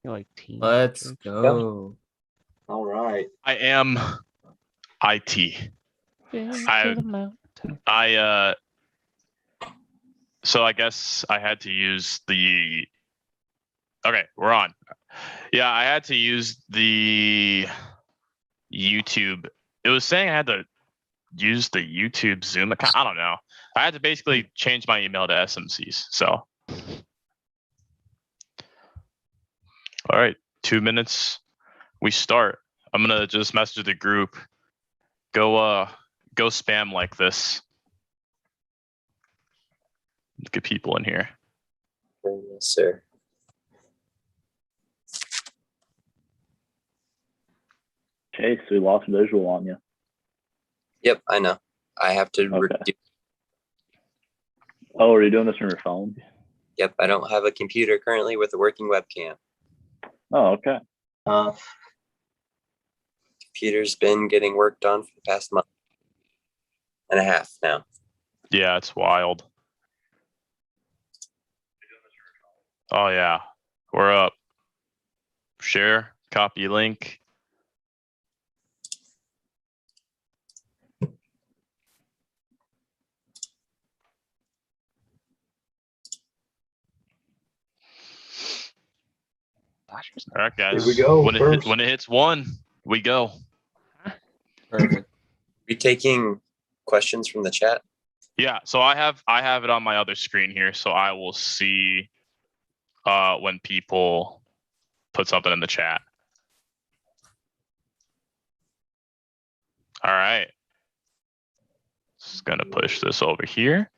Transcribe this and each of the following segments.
You like team? Let's go. All right. I am IT. So I guess I had to use the. Okay, we're on. Yeah, I had to use the YouTube. It was saying I had to use the YouTube Zoom account. I don't know. I had to basically change my email to SMC's. So, all right, 2 minutes. We start. I'm gonna just message the group. Go spam like this. Get people in here. Yes, sir. Chase, we lost visual on you. Yep, I know. I have to. Okay. Oh, are you doing this from your phone? Yep, I don't have a computer currently with a working webcam. Oh, okay. Computer's been getting worked on for the past month and a half now. Yeah, it's wild. Oh yeah, we're up. Share, copy link. All right, guys. Here we go. When it hits 1, we go. Perfect. Are you taking questions from the chat? Yeah, so I have it on my other screen here, so I will see when people put something in the chat. All right. Just gonna push this over here.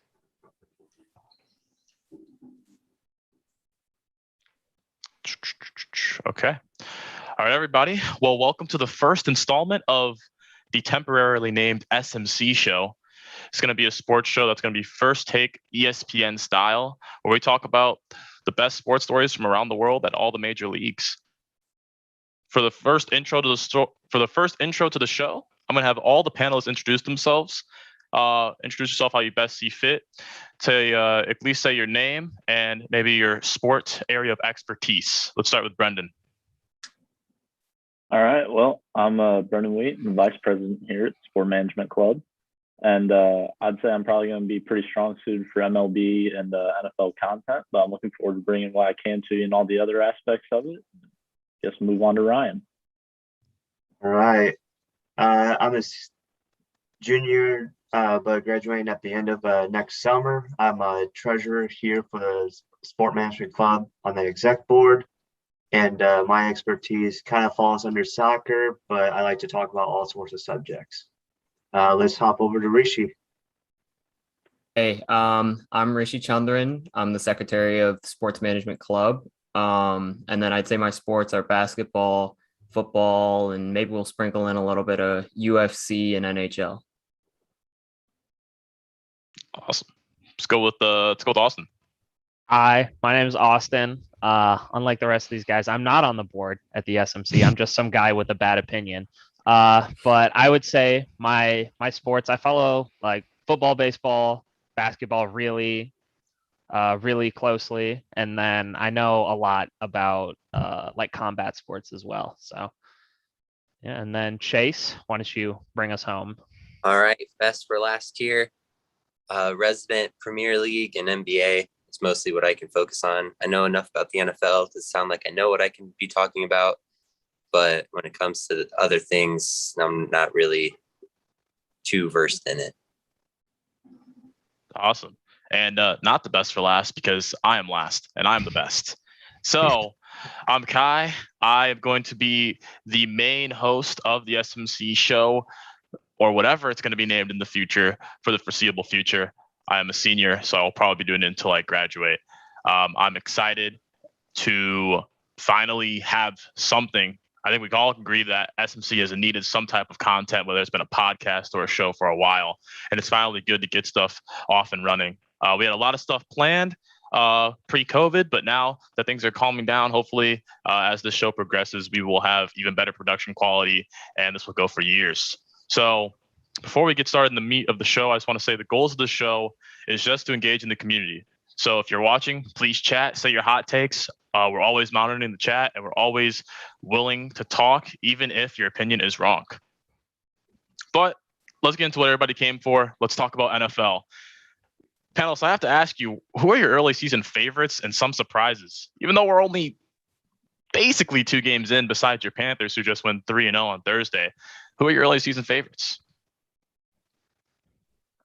Okay. All right, everybody. Well, welcome to the first installment of the temporarily named SMC Show. It's going to be a sports show that's going to be first take ESPN style, where we talk about the best sports stories from around the world at all the major leagues. For the first intro to the show, I'm going to have all the panelists introduce themselves. Introduce yourself how you best see fit. To at least say your name and maybe your sport area of expertise. Let's start with Brendan. All right. Well, I'm Brendan Wheat, I'm Vice President here at Sport Management Club. And I'd say I'm probably going to be pretty strong suited for MLB and NFL content, but I'm looking forward to bringing what I can to you and all the other aspects of it. Guess move on to Ryan. All right. I'm a junior, but graduating at the end of next summer. I'm a treasurer here for the Sport Management Club on the exec board. And my expertise kind of falls under soccer, but I like to talk about all sorts of subjects. Let's hop over to Rishi. Hey, I'm Rishi Chandran. I'm the secretary of the Sports Management Club. And then I'd say my sports are basketball, football, and maybe we'll sprinkle in a little bit of UFC and NHL. Awesome. Let's go with Austin. Hi, my name is Austin. Unlike the rest of these guys, I'm not on the board at the SMC. I'm just some guy with a bad opinion. But I would say my sports, I follow like football, baseball, basketball really closely. And then I know a lot about like combat sports as well. So yeah, and then Chase, why don't you bring us home? All right, best for last year. Resident Premier League and NBA. It's mostly what I can focus on. I know enough about the NFL to sound like I know what I can be talking about. But when it comes to other things, I'm not really too versed in it. Awesome. And not the best for last, because I am last and I'm the best. So I'm Kai. I am going to be the main host of the SMC show, or whatever it's going to be named in the future for the foreseeable future. I am a senior, so I'll probably be doing it until I graduate. I'm excited to finally have something. I think we can all agree that SMC has needed some type of content, whether it's been a podcast or a show for a while, and it's finally good to get stuff off and running. We had a lot of stuff planned pre-COVID, but now that things are calming down, hopefully as the show progresses, we will have even better production quality, and this will go for years. So before we get started in the meat of the show, I just want to say the goals of the show is just to engage in the community. So if you're watching, please chat, say your hot takes. We're always monitoring the chat, and we're always willing to talk, even if your opinion is wrong. But let's get into what everybody came for. Let's talk about NFL. Panelists, I have to ask you, who are your early season favorites and some surprises? Even though we're only basically 2 games in, besides your Panthers, who just went 3-0 on Thursday, who are your early season favorites?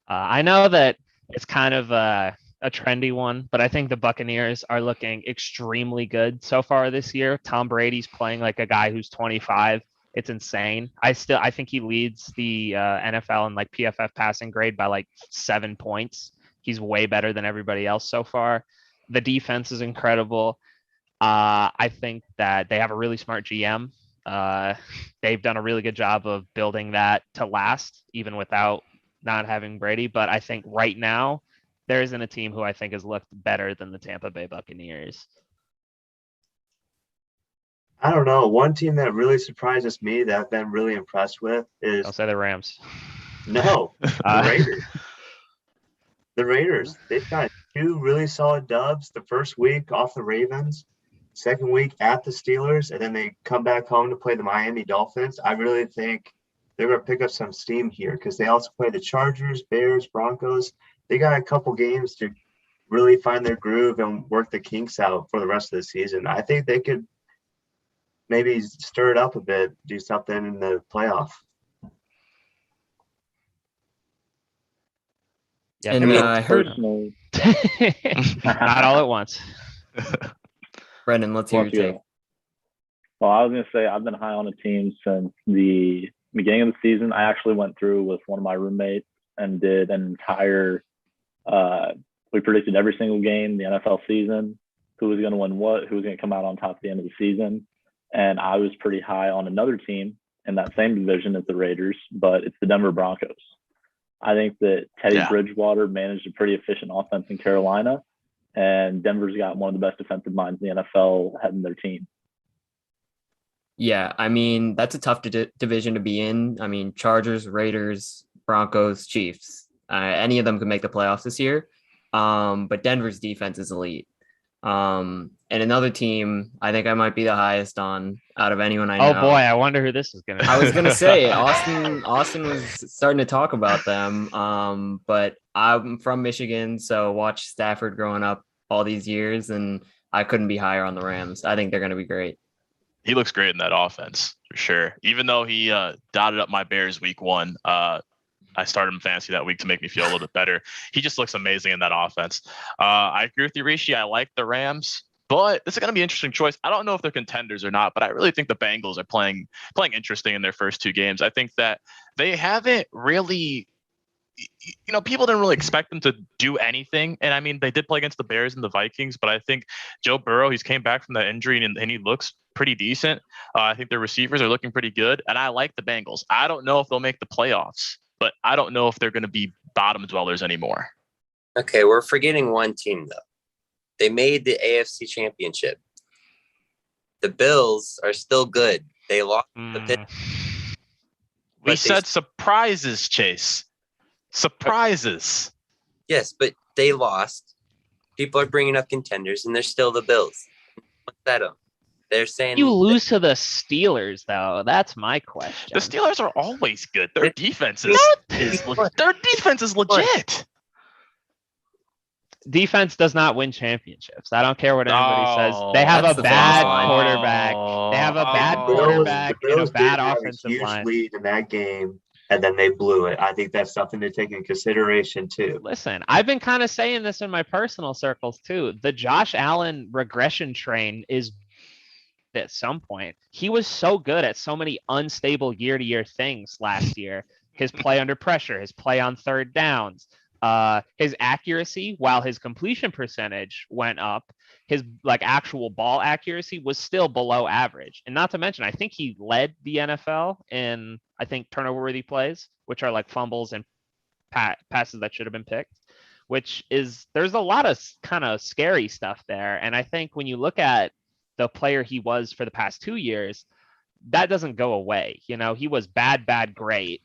I know that it's kind of a trendy one, but I think the Buccaneers are looking extremely good so far this year. Tom Brady's playing like a guy who's 25. It's insane. I think he leads the NFL in like PFF passing grade by like 7 points. He's way better than everybody else so far. The defense is incredible. I think that they have a really smart GM. They've done a really good job of building that to last, even without not having Brady. But I think right now there isn't a team who I think has looked better than the Tampa Bay Buccaneers. I don't know. One team that really surprises me that I've been really impressed with is I'll say the Rams. No, the Raiders. The Raiders. They've got 2 really solid dubs. The first week off the Ravens, second week at the Steelers, and then they come back home to play the Miami Dolphins. I really think they're going to pick up some steam here because they also play the Chargers, Bears, Broncos. They got a couple games to really find their groove and work the kinks out for the rest of the season. I think they could maybe stir it up a bit, do something in the playoff. Yeah, And I heard Personally, not all at once. Brendan, let's hear your take. Well, I was going to say I've been high on a team since the beginning of the season. I actually went through with one of my roommates and did an entire we predicted every single game, the NFL season, who was going to win what, who was going to come out on top at the end of the season. And I was pretty high on another team in that same division as the Raiders, but it's the Denver Broncos. I think that Teddy Bridgewater managed a pretty efficient offense in Carolina, and Denver's got one of the best defensive minds in the NFL heading their team. Yeah, I mean, that's a tough division to be in. I mean, Chargers, Raiders, Broncos, Chiefs. Any of them could make the playoffs this year. But Denver's defense is elite. And another team I think I might be the highest on out of anyone I know. Oh boy, I wonder who this is going to be. I was going to say Austin was starting to talk about them. But I'm from Michigan, so watched Stafford growing up all these years, and I couldn't be higher on the Rams. I think they're going to be great. He looks great in that offense for sure. Even though he dotted up my Bears week 1, I started him fantasy that week to make me feel a little bit better. He just looks amazing in that offense. I agree with you, Rishi. I like the Rams, but this is going to be an interesting choice. I don't know if they're contenders or not, but I really think the Bengals are playing interesting in their first 2 games. I think that they haven't really, people didn't really expect them to do anything. And I mean, they did play against the Bears and the Vikings, but I think Joe Burrow, he's came back from that injury and he looks pretty decent. I think their receivers are looking pretty good, and I like the Bengals. I don't know if they'll make the playoffs, but I don't know if they're going to be bottom dwellers anymore. Okay, we're forgetting one team, though. They made the AFC Championship. The Bills are still good. They lost the pit. We said surprises, Chase. Surprises. Yes, but they lost. People are bringing up contenders, and they're still the Bills. What's that on? They're saying you lose to the Steelers, though. That's my question. The Steelers are always good. Their defense is legit. Defense does not win championships. I don't care what anybody says. They have a bad quarterback. They have a bad quarterback and a bad offensive line. Lead in that game, and then they blew it. I think that's something to take into consideration too. Listen, I've been kind of saying this in my personal circles too. The Josh Allen regression train is at some point. He was so good at so many unstable year-to-year things last year. His play under pressure, his play on third downs, his accuracy, while his completion percentage went up, his actual ball accuracy was still below average. And not to mention, I think he led the NFL in turnover-worthy plays, which are like fumbles and passes that should have been picked, there's a lot of kind of scary stuff there. And I think when you look at the player he was for the past 2 years, that doesn't go away. He was bad, great.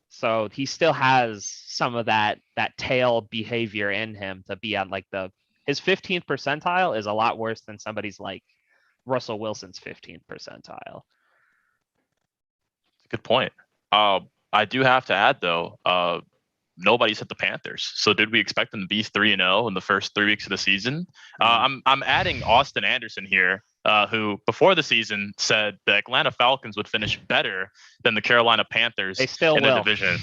So he still has some of that tail behavior in him to be on the His 15th percentile is a lot worse than somebody's like Russell Wilson's 15th percentile. Good point. I do have to add though, nobody's hit the Panthers. So did we expect them to be 3-0 in the first 3 weeks of the season? I'm adding Austin Anderson here, who before the season said the Atlanta Falcons would finish better than the Carolina Panthers They still in will. the division.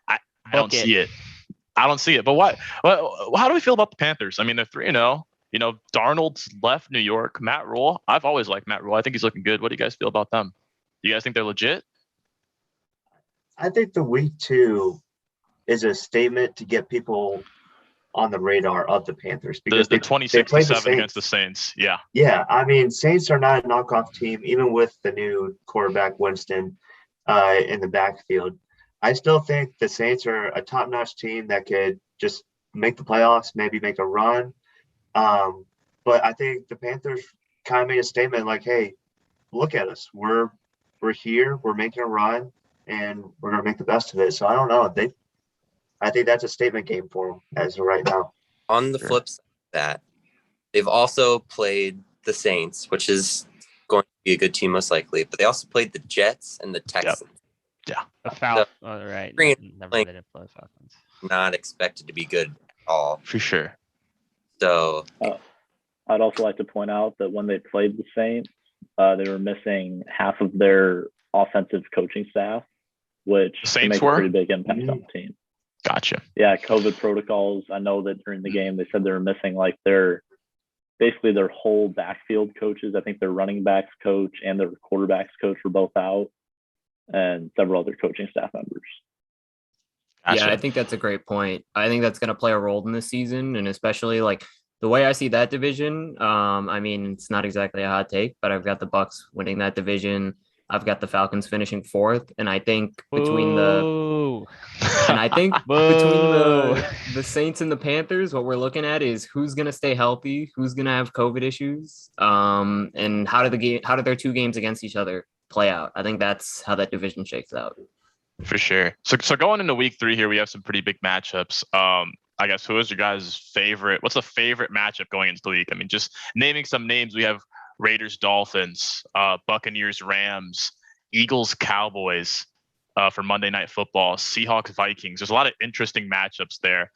I Book don't it. see it. I don't see it. But what? How do we feel about the Panthers? I mean, they're 3-0. You know, Darnold's left New York. Matt Rule. I've always liked Matt Rule. I think he's looking good. What do you guys feel about them? Do you guys think they're legit? I think the week 2 is a statement to get people on the radar of the Panthers because The they played the 26-7 against the Saints. Yeah. Yeah, I mean, Saints are not a knockoff team, even with the new quarterback Winston in the backfield. I still think the Saints are a top-notch team that could just make the playoffs, maybe make a run. But I think the Panthers kind of made a statement like, "Hey, look at us. We're here. We're making a run, and we're gonna make the best of it." So I don't know. I think that's a statement game for them as of right now. On the flip side of that, they've also played the Saints, which is going to be a good team most likely, but they also played the Jets and the Texans. Yeah. The Falcons. All right. Never they didn't play the Falcons. Not expected to be good at all. For sure. So I'd also like to point out that when they played the Saints, they were missing half of their offensive coaching staff, which Saints makes a pretty big impact on the team. Gotcha. Yeah, COVID protocols. I know that during the game they said they were missing like their whole backfield coaches. I think their running backs coach and their quarterbacks coach were both out, and several other coaching staff members. Yeah, I think that's a great point. I think that's going to play a role in this season, and especially like the way I see that division. I mean, it's not exactly a hot take, but I've got the Bucks winning that division. I've got the Falcons finishing 4th, and I think between the Saints and the Panthers, what we're looking at is who's going to stay healthy, who's going to have COVID issues, and how do their 2 games against each other play out. I think that's how that division shakes out. For sure. So going into week 3 here, we have some pretty big matchups. I guess who is your guys' favorite? What's the favorite matchup going into the week? I mean, just naming some names, we have Raiders, Dolphins, Buccaneers, Rams, Eagles, Cowboys for Monday Night Football, Seahawks, Vikings. There's a lot of interesting matchups there.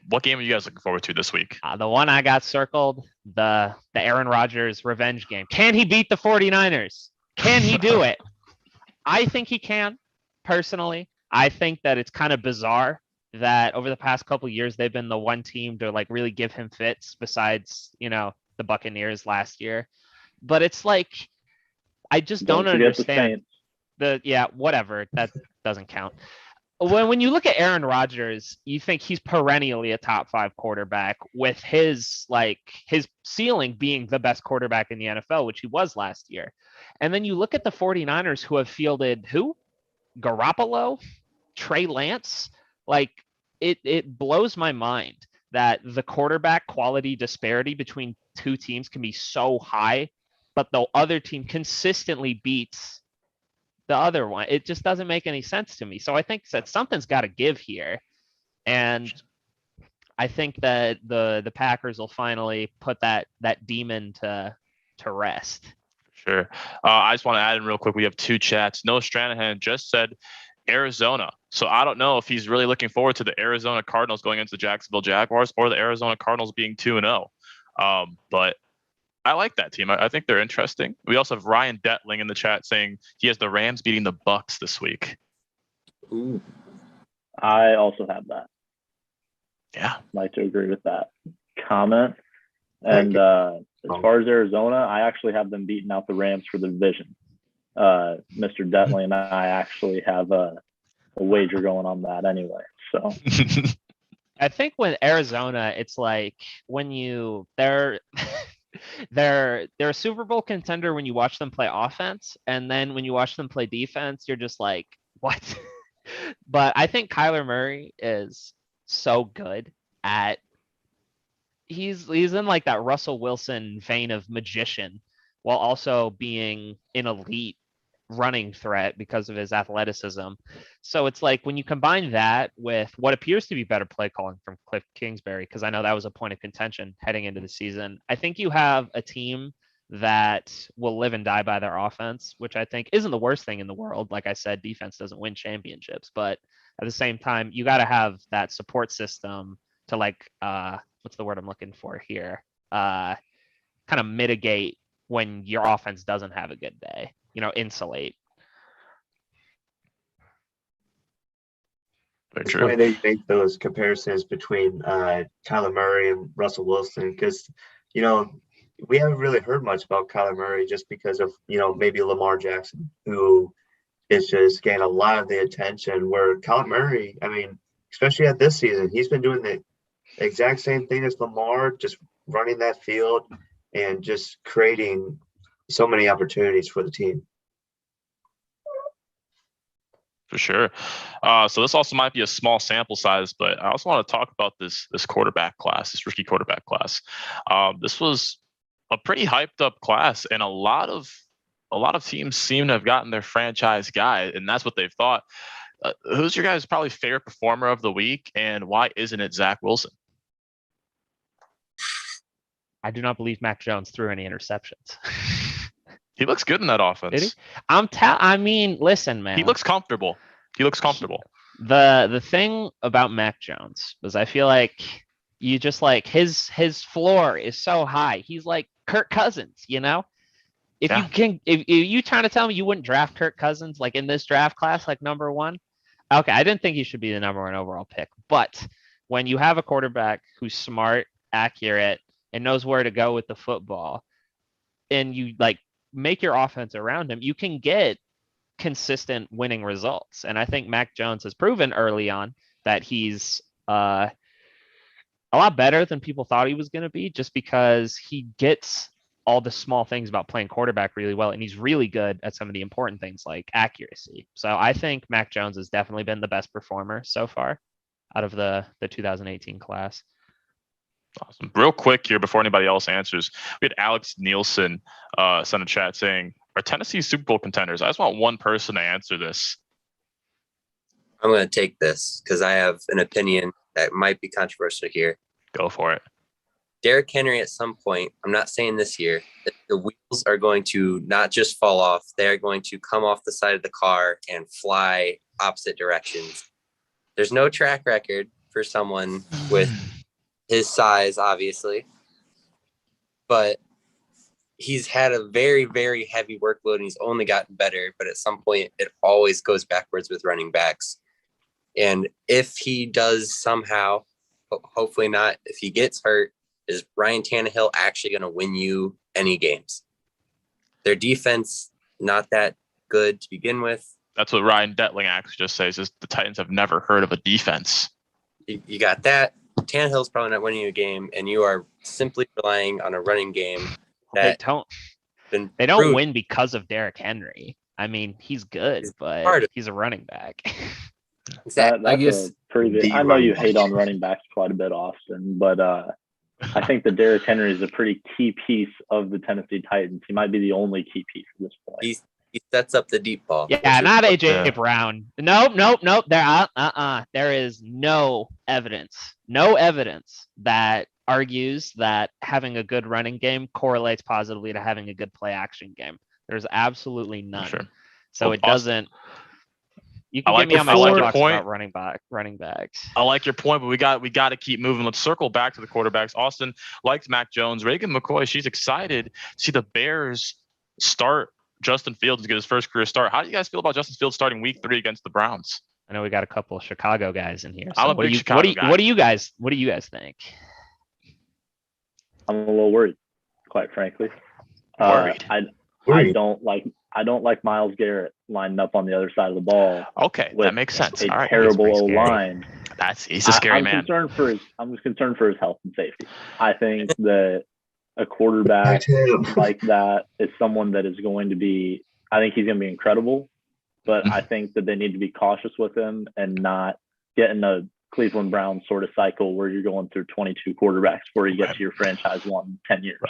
What game are you guys looking forward to this week? The one I got circled, the Aaron Rodgers revenge game. Can he beat the 49ers? Can he do it? I think he can, personally. I think that it's kind of bizarre that over the past couple of years, they've been the one team to like really give him fits besides, the Buccaneers last year. But it's like, I just don't understand whatever. That doesn't count. When you look at Aaron Rodgers, you think he's perennially a top 5 quarterback with his ceiling being the best quarterback in the NFL, which he was last year. And then you look at the 49ers who have fielded who? Garoppolo, Trey Lance. Like it blows my mind that the quarterback quality disparity between 2 teams can be so high, but the other team consistently beats the other one. It just doesn't make any sense to me. So I think that something's got to give here. And I think that the Packers will finally put that demon to rest. Sure. I just want to add in real quick. We have 2 chats. Noah Stranahan just said Arizona. So I don't know if he's really looking forward to the Arizona Cardinals going into the Jacksonville Jaguars or the Arizona Cardinals being 2-0. But I like that team. I think they're interesting. We also have Ryan Detling in the chat saying he has the Rams beating the Bucks this week. Ooh. I also have that. Yeah. I'd like to agree with that comment. And as far as Arizona, I actually have them beating out the Rams for the division. Mr. Detling and I actually have a wager going on that anyway. So I think with Arizona, it's like when they're a Super Bowl contender when you watch them play offense, and then when you watch them play defense, you're just like, what? But I think Kyler Murray is so good at he's in like that Russell Wilson vein of magician while also being an elite running threat because of his athleticism. So it's like when you combine that with what appears to be better play calling from Cliff Kingsbury, because I know that was a point of contention heading into the season, I think you have a team that will live and die by their offense, which I think isn't the worst thing in the world. Like I said, defense doesn't win championships, but at the same time, you got to have that support system to like, what's the word I'm looking for here? Kind of mitigate when your offense doesn't have a good day, insulate. Very It's true. funny they make those comparisons between Kyler Murray and Russell Wilson because, we haven't really heard much about Kyler Murray just because of, maybe Lamar Jackson, who is just getting a lot of the attention, where Kyler Murray, I mean, especially at this season, he's been doing the exact same thing as Lamar, just running that field and just creating so many opportunities for the team. For sure. So this also might be a small sample size, but I also want to talk about this quarterback class, this rookie quarterback class. This was a pretty hyped up class, and a lot of teams seem to have gotten their franchise guy, and that's what they've thought. Who's your guys' probably favorite performer of the week, and why isn't it Zach Wilson? I do not believe Mac Jones threw any interceptions. He looks good in that offense. Did he? I mean, listen, man. He looks comfortable. The thing about Mac Jones is I feel like you just like his floor is so high. He's like Kirk Cousins, If you trying to tell me you wouldn't draft Kirk Cousins like in this draft class, like number one, okay, I didn't think he should be the number one overall pick. But when you have a quarterback who's smart, accurate, and knows where to go with the football, and you like make your offense around him, you can get consistent winning results. And I think Mac Jones has proven early on that he's a lot better than people thought he was going to be, just because he gets all the small things about playing quarterback really well, and he's really good at some of the important things like accuracy. So I think Mac Jones has definitely been the best performer so far out of the 2018 class. Awesome. Real quick here before anybody else answers, we had Alex Nielsen send a chat saying, are Tennessee Super Bowl contenders? I just want one person to answer this. I'm going to take this because I have an opinion that might be controversial here. Go for it. Derrick Henry, at some point, I'm not saying this year, the wheels are going to not just fall off, they're going to come off the side of the car and fly opposite directions. There's no track record for someone with his size, obviously, but he's had a very, very heavy workload and he's only gotten better. But at some point, it always goes backwards with running backs. And if he does somehow, hopefully not, if he gets hurt, is Ryan Tannehill actually going to win you any games? Their defense, not that good to begin with. That's what Ryan Detling actually just says, is the Titans have never heard of a defense. You got that. Tannehill's probably not winning you a game, and you are simply relying on a running game that they don't win because of Derrick Henry. I mean, he's good, but he's a running back. Exactly. I guess I know you hate on running backs quite a bit, Austin, but I think that Derrick Henry is a pretty key piece of the Tennessee Titans. He might be the only key piece at this point. He sets up the deep ball. Yeah, not AJ Brown. Nope. There is no evidence that argues that having a good running game correlates positively to having a good play action game. There's absolutely none. Sure. So it doesn't. You can get me on my soapbox about running backs. I like your point, but we got to keep moving. Let's circle back to the quarterbacks. Austin likes Mac Jones. Reagan McCoy, she's excited to see the Bears start Justin Fields to get his first career start. How do you guys feel about Justin Fields starting week 3 against the Browns? I know we got a couple of Chicago guys in here. So I'm a big Chicago guy. What do you guys think? I'm a little worried, quite frankly. Worried. I don't like Myles Garrett lining up on the other side of the ball. Okay, that makes sense. A terrible O-line. He's a scary man. I'm just concerned for his health and safety. I think that a quarterback like that is someone that is going to be, I think he's going to be incredible, but I think that they need to be cautious with him and not get in a Cleveland Browns sort of cycle where you're going through 22 quarterbacks before you get to your franchise one in 10 years.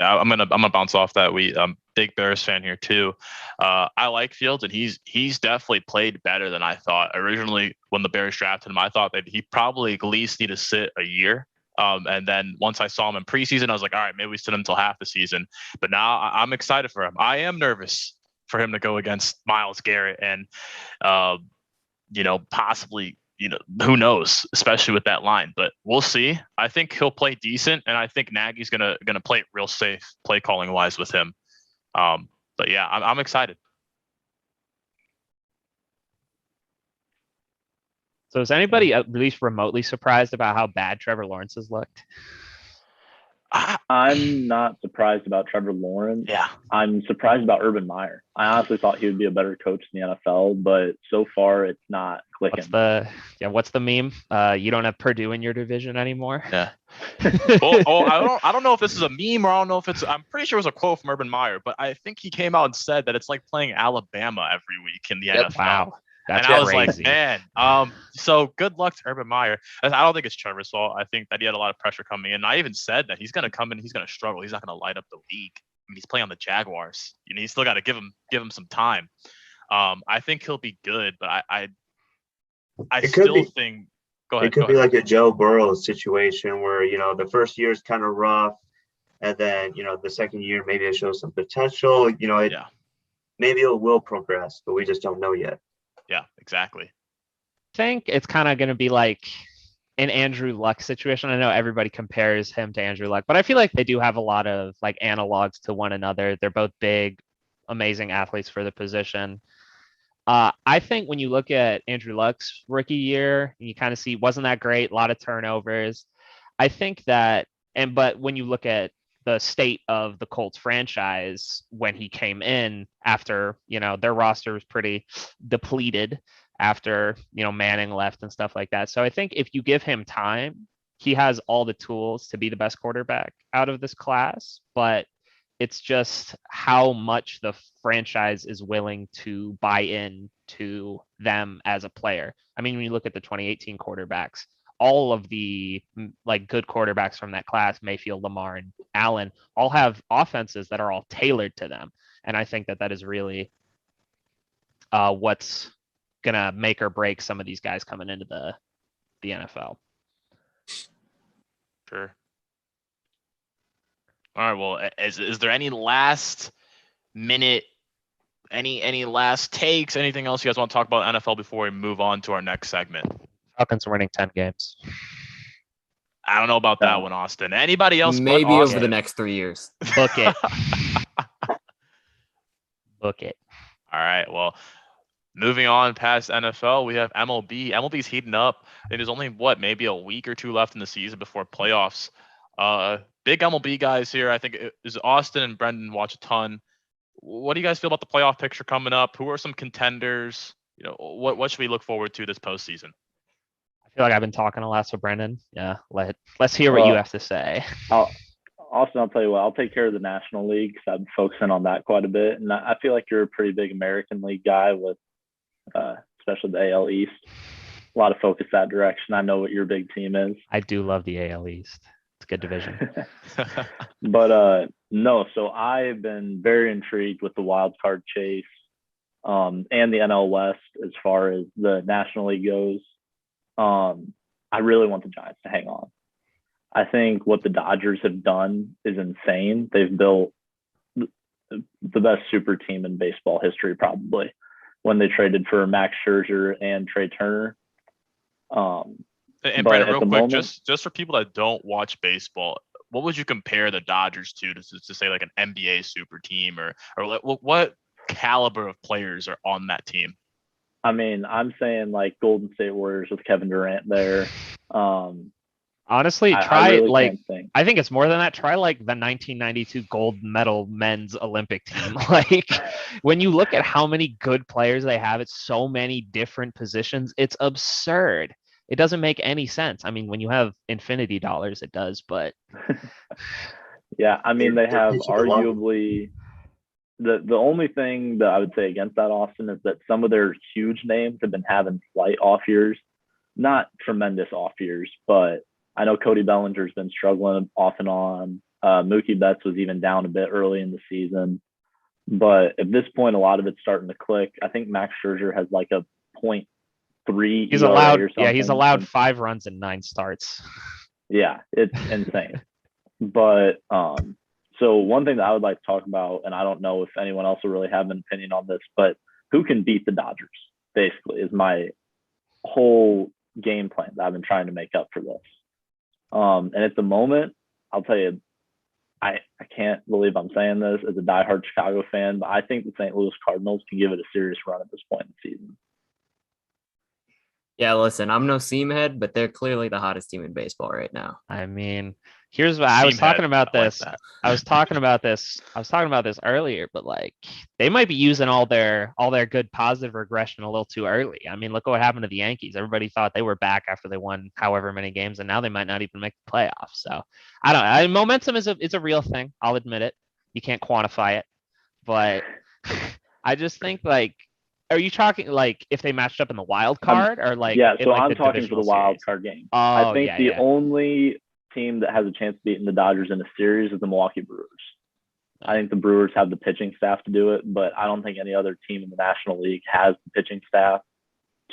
I'm gonna bounce off that. I'm big Bears fan here too. I like Fields, and he's definitely played better than I thought originally when the Bears drafted him. I thought that he probably at least need to sit a year. And then once I saw him in preseason, I was like, all right, maybe we sit him until half the season. But now I'm excited for him. I am nervous for him to go against Myles Garrett and, possibly, who knows, especially with that line. But we'll see. I think he'll play decent, and I think Nagy's gonna play it real safe, play calling wise with him. But yeah, I'm excited. So is anybody at least remotely surprised about how bad Trevor Lawrence has looked? I'm not surprised about Trevor Lawrence. Yeah. I'm surprised about Urban Meyer. I honestly thought he would be a better coach in the NFL, but so far it's not clicking. What's the meme? You don't have Purdue in your division anymore. Yeah. I don't know if this is a meme or I don't know if I'm pretty sure it was a quote from Urban Meyer, but I think he came out and said that it's like playing Alabama every week in the NFL. Wow. That's and I crazy. was like, man, so good luck to Urban Meyer. I don't think it's Trevor's fault. I think that he had a lot of pressure coming in. I even said that he's going to come in, he's going to struggle. He's not going to light up the league. I mean, he's playing on the Jaguars. You still got to give him some time. I think he'll be good, but I still think. Go ahead. It could be like a Joe Burrow situation where the first year is kind of rough, and then the second year maybe it shows some potential. Maybe it will progress, but we just don't know yet. Yeah, exactly. I think it's kind of going to be like an Andrew Luck situation. I know everybody compares him to Andrew Luck, but I feel like they do have a lot of like analogs to one another. They're both big, amazing athletes for the position. I think when you look at Andrew Luck's rookie year, you kind of see wasn't that great, a lot of turnovers. I think that, but when you look at the state of the Colts franchise when he came in after, their roster was pretty depleted after, Manning left and stuff like that. So I think if you give him time, he has all the tools to be the best quarterback out of this class, but it's just how much the franchise is willing to buy in to them as a player. I mean, when you look at the 2018 quarterbacks, all of the like good quarterbacks from that class, Mayfield, Lamar, and Allen, all have offenses that are all tailored to them. And I think that is really what's going to make or break some of these guys coming into the NFL. Sure. All right. Well, is there any last minute, any last takes, anything else you guys want to talk about NFL before we move on to our next segment? Falcons winning 10 games. I don't know about that one, Austin. Anybody else? Maybe over the next 3 years. Book it. Book it. All right. Well, moving on past NFL, we have MLB. MLB's heating up. There's only maybe a week or two left in the season before playoffs. Big MLB guys here. I think is Austin and Brendan watch a ton. What do you guys feel about the playoff picture coming up? Who are some contenders? What should we look forward to this postseason? I feel like I've been talking a lot, so Brendan, yeah, let's hear what you have to say. Austin, I'll tell you what, I'll take care of the National League because I'm focusing on that quite a bit. And I feel like you're a pretty big American League guy with especially the AL East. A lot of focus that direction. I know what your big team is. I do love the AL East. It's a good division. But no, so I've been very intrigued with the wild card chase and the NL West as far as the National League goes. I really want the Giants to hang on. I think what the Dodgers have done is insane. They've built the best super team in baseball history, probably, when they traded for Max Scherzer and Trey Turner. And Brandon, real quick, just for people that don't watch baseball, what would you compare the Dodgers to say like an NBA super team or what caliber of players are on that team? I mean, I'm saying like Golden State Warriors with Kevin Durant there. Honestly, I think it's more than that. Try like the 1992 gold medal men's Olympic team. Like when you look at how many good players they have at so many different positions, it's absurd. It doesn't make any sense. I mean, when you have infinity dollars, it does, but yeah, I mean, they have arguably the only thing that I would say against that, Austin, is that some of their huge names have been having slight off years, not tremendous off years, but I know Cody Bellinger's been struggling off and on. Mookie Betts was even down a bit early in the season. But at this point, a lot of it's starting to click. I think Max Scherzer has like a 0.3 He's ERA allowed, or something. yeah, he's allowed 5 runs in 9 starts. Yeah, it's insane. But so one thing that I would like to talk about, and I don't know if anyone else will really have an opinion on this, but who can beat the Dodgers, basically, is my whole game plan that I've been trying to make up for this. And at the moment, I'll tell you, I can't believe I'm saying this as a diehard Chicago fan, but I think the St. Louis Cardinals can give it a serious run at this point in the season. Yeah, listen, I'm no seamhead, but they're clearly the hottest team in baseball right now. I mean, here's what I was talking about this. I was talking about this earlier, but like they might be using all their good positive regression a little too early. I mean, look what happened to the Yankees. Everybody thought they were back after they won however many games, and now they might not even make the playoffs. So I don't know. Momentum is a real thing. I'll admit it. You can't quantify it, but I just think like. Are you talking like if they matched up in the wild card or like? Yeah, so like I'm talking for the wild card game. Oh, I think the only team that has a chance of beating the Dodgers in a series is the Milwaukee Brewers. I think the Brewers have the pitching staff to do it, but I don't think any other team in the National League has the pitching staff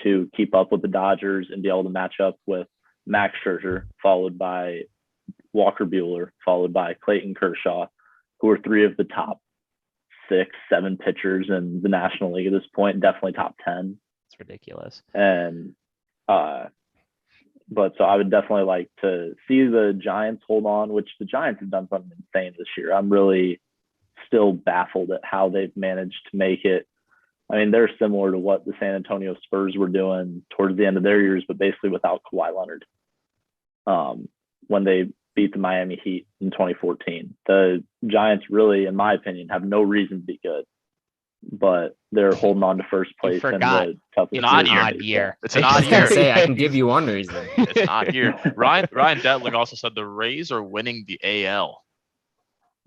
to keep up with the Dodgers and be able to match up with Max Scherzer, followed by Walker Buehler, followed by Clayton Kershaw, who are 3 of the top 6, 7 pitchers in the National League at this point, definitely top 10. It's ridiculous. And but so I would definitely like to see the Giants hold on, which the Giants have done something insane this year. I'm really still baffled at how they've managed to make it. I mean, they're similar to what the San Antonio Spurs were doing towards the end of their years, but basically without Kawhi Leonard. When they beat the Miami Heat in 2014. The Giants really, in my opinion, have no reason to be good, but they're holding on to first place. You forgot. In the toughest An odd year. It's an odd year. Say, I can give you one reason. It's an odd year. Ryan Detling also said the Rays are winning the AL.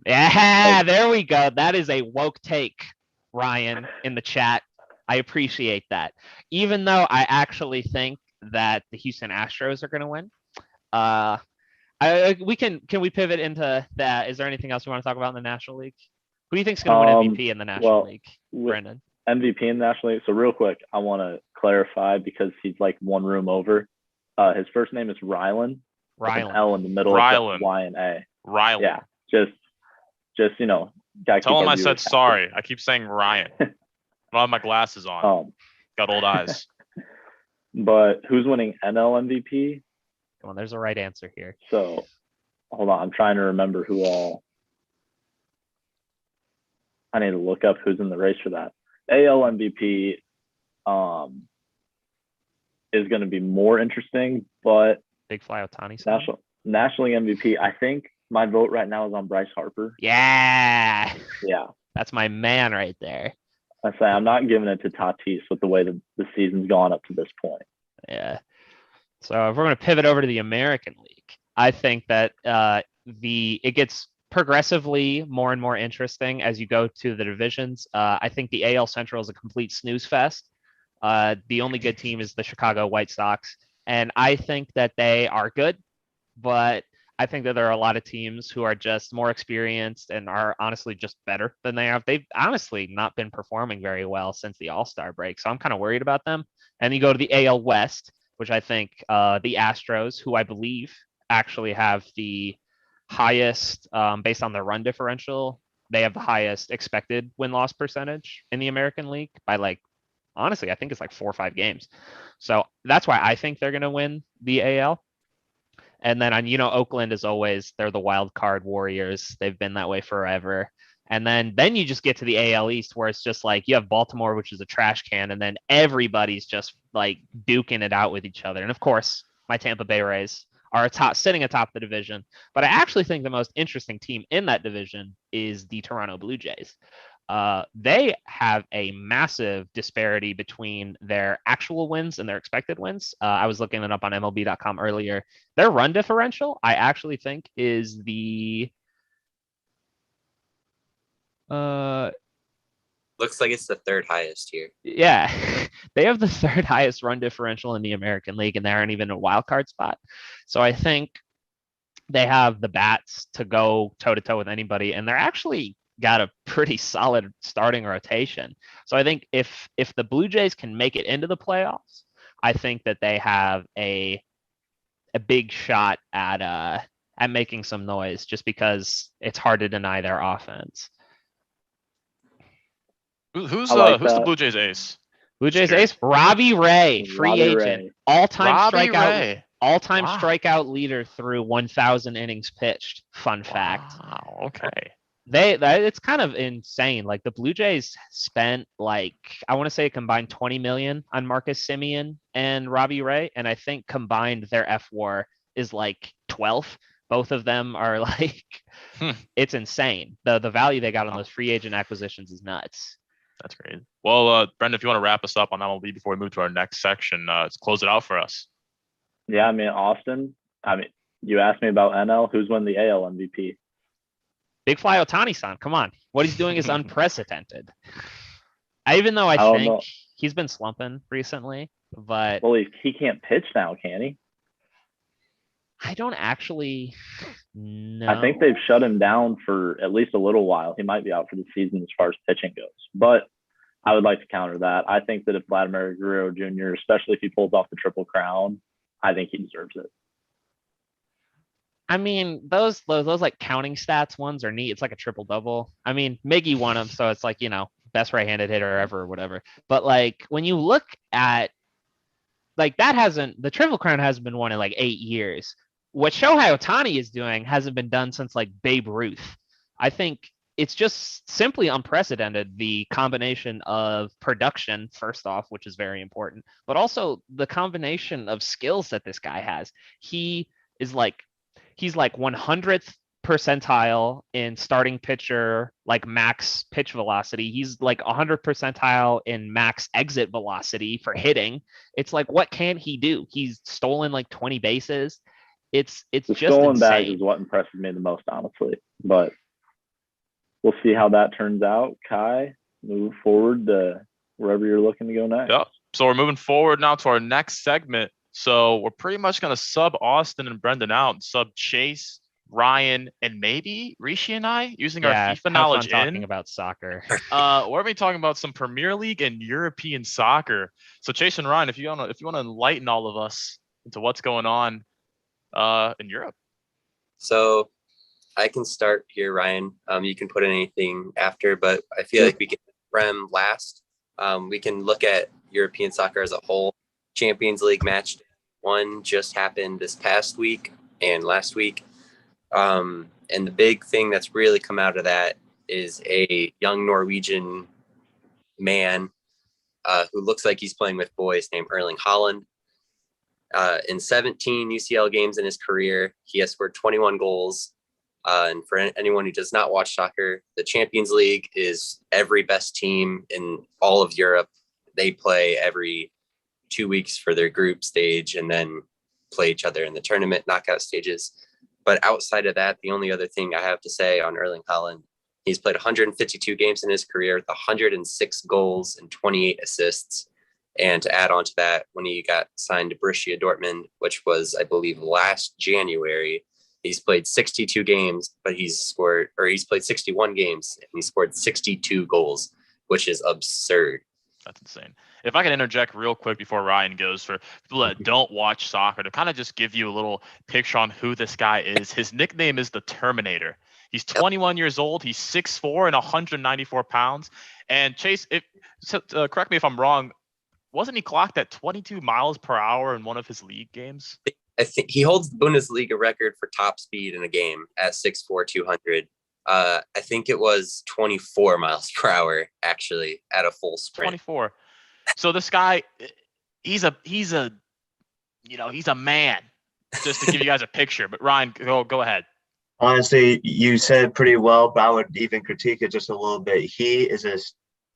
Yeah, there we go. That is a woke take, Ryan, in the chat. I appreciate that. Even though I actually think that the Houston Astros are going to win. Can we pivot into that? Is there anything else you want to talk about in the National League? Who do you think is going to win MVP in the National League, Brendan? MVP in the National League. So real quick, I want to clarify because he's like one room over. His first name is Rylan. Rylan. An L in the middle. Rylan. Y and A. Rylan. Yeah. Just Tell him I said sorry. I keep saying Ryan. I don't have my glasses on. Got old eyes. But who's winning NL MVP? Come on, there's a right answer here. So, hold on. I'm trying to remember who all. I need to look up who's in the race for that. AL MVP is going to be more interesting, but Big Fly Ohtani. National League MVP, I think my vote right now is on Bryce Harper. Yeah. Yeah. That's my man right there. I say I'm not giving it to Tatis with the way the season's gone up to this point. Yeah. So if we're going to pivot over to the American League, I think that it gets progressively more and more interesting as you go to the divisions. I think the AL Central is a complete snooze fest. The only good team is the Chicago White Sox, and I think that they are good, but I think that there are a lot of teams who are just more experienced and are honestly just better than they have. They've honestly not been performing very well since the All-Star break, so I'm kind of worried about them. And you go to the AL West, which I think the Astros, who I believe actually have the highest, based on their run differential, they have the highest expected win-loss percentage in the American League by honestly, I think it's 4 or 5 games. So that's why I think they're going to win the AL. And then Oakland is always, they're the wild card warriors. They've been that way forever. And then you just get to the AL East where it's just you have Baltimore, which is a trash can, and then everybody's just duking it out with each other. And of course, my Tampa Bay Rays are sitting atop the division. But I actually think the most interesting team in that division is the Toronto Blue Jays. They have a massive disparity between their actual wins and their expected wins. I was looking it up on MLB.com earlier. Their run differential, I actually think, is the looks like it's the 3rd highest here. Yeah, they have the 3rd highest run differential in the American League, and they aren't even a wild card spot. So I think they have the bats to go toe to toe with anybody, and they're actually got a pretty solid starting rotation. So I think if the Blue Jays can make it into the playoffs, I think that they have a big shot at making some noise, just because it's hard to deny their offense. Who's like the that. Blue Jays ace? Blue Jays Sure. ace, Robbie Ray, free Robbie agent, Ray. all-time Robbie strikeout, Ray. all-time Wow. strikeout leader through 1,000 innings pitched. Fun fact. Wow. Okay. It's kind of insane. Like, the Blue Jays spent, like, I want to say a combined 20 million on Marcus Semien and Robbie Ray, and I think combined their FWAR is like 12. Both of them are like, it's insane. The value they got on those free agent acquisitions is nuts. That's great. Well, Brendan, if you want to wrap us up on MLB before we move to our next section, let's close it out for us. Yeah, I mean, Austin. I mean, you asked me about NL. Who's won the AL MVP? Big Fly Otani-san, come on. What he's doing is unprecedented. Even though I don't think know. he's been slumping recently, but Well, he can't pitch now, can he? I don't actually know. I think they've shut him down for at least a little while. He might be out for the season as far as pitching goes. But I would like to counter that. I think that if Vladimir Guerrero Jr., especially if he pulls off the Triple Crown, I think he deserves it. I mean, those like counting stats ones are neat. It's like a triple double. I mean, Miggy won them, so it's like, best right-handed hitter ever or whatever. But like, when you look at, like, the Triple Crown hasn't been won in like 8 years. What Shohei Ohtani is doing hasn't been done since like Babe Ruth. I think it's just simply unprecedented, the combination of production, first off, which is very important, but also the combination of skills that this guy has. He's like 100th percentile in starting pitcher, like max pitch velocity. He's like 100 percentile in max exit velocity for hitting. It's like, what can't he do? He's stolen like 20 bases. It's The just stolen bags insane. is what impresses me the most, honestly. But we'll see how that turns out. Kai, move forward to wherever you're looking to go next. Yep. So we're moving forward now to our next segment. So we're pretty much going to sub Austin and Brendan out and sub Chase, Ryan, and maybe Rishi and I using our FIFA knowledge talking about soccer. we're going to be talking about some Premier League and European soccer. So Chase and Ryan, if you want to enlighten all of us into what's going on in Europe. So I can start here, Ryan. You can put in anything after, but I feel like we can Prem last. We can look at European soccer as a whole. Champions League match 1 just happened this past week and last week. And the big thing that's really come out of that is a young Norwegian man who looks like he's playing with boys named Erling Haaland. In 17 UCL games in his career, he has scored 21 goals. And for anyone who does not watch soccer, the Champions League is every best team in all of Europe. They play every 2 weeks for their group stage and then play each other in the tournament knockout stages. But outside of that, the only other thing I have to say on Erling Haaland, he's played 152 games in his career with 106 goals and 28 assists. And to add on to that, when he got signed to Borussia Dortmund, which was, I believe, last January, he's played 62 games, but he's played 61 games and he scored 62 goals, which is absurd. That's insane. If I can interject real quick before Ryan goes, for people that don't watch soccer, to kind of just give you a little picture on who this guy is. His nickname is the Terminator. He's 21 years old. He's 6'4" and 194 pounds. And Chase, correct me if I'm wrong, wasn't he clocked at 22 miles per hour in one of his league games? I think he holds the Bundesliga record for top speed in a game at 6'4", 200. I think it was 24 miles per hour actually at a full sprint. 24. So this guy, he's a man. Just to give you guys a picture. But Ryan, go ahead. Honestly, you said it pretty well, but I would even critique it just a little bit. He is a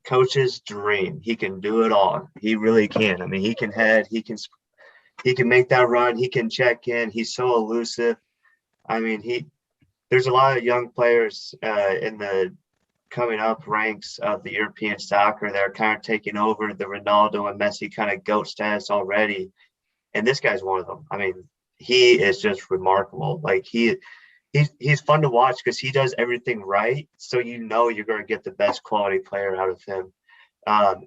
coach's dream. He can do it all. He really can. I mean, he can head. He can make that run. He can check in. He's so elusive. I mean, there's a lot of young players in the coming up ranks of the European soccer that are kind of taking over the Ronaldo and Messi kind of GOAT status already. And this guy's one of them. I mean, he is just remarkable. Like he's fun to watch because he does everything right. So you're going to get the best quality player out of him.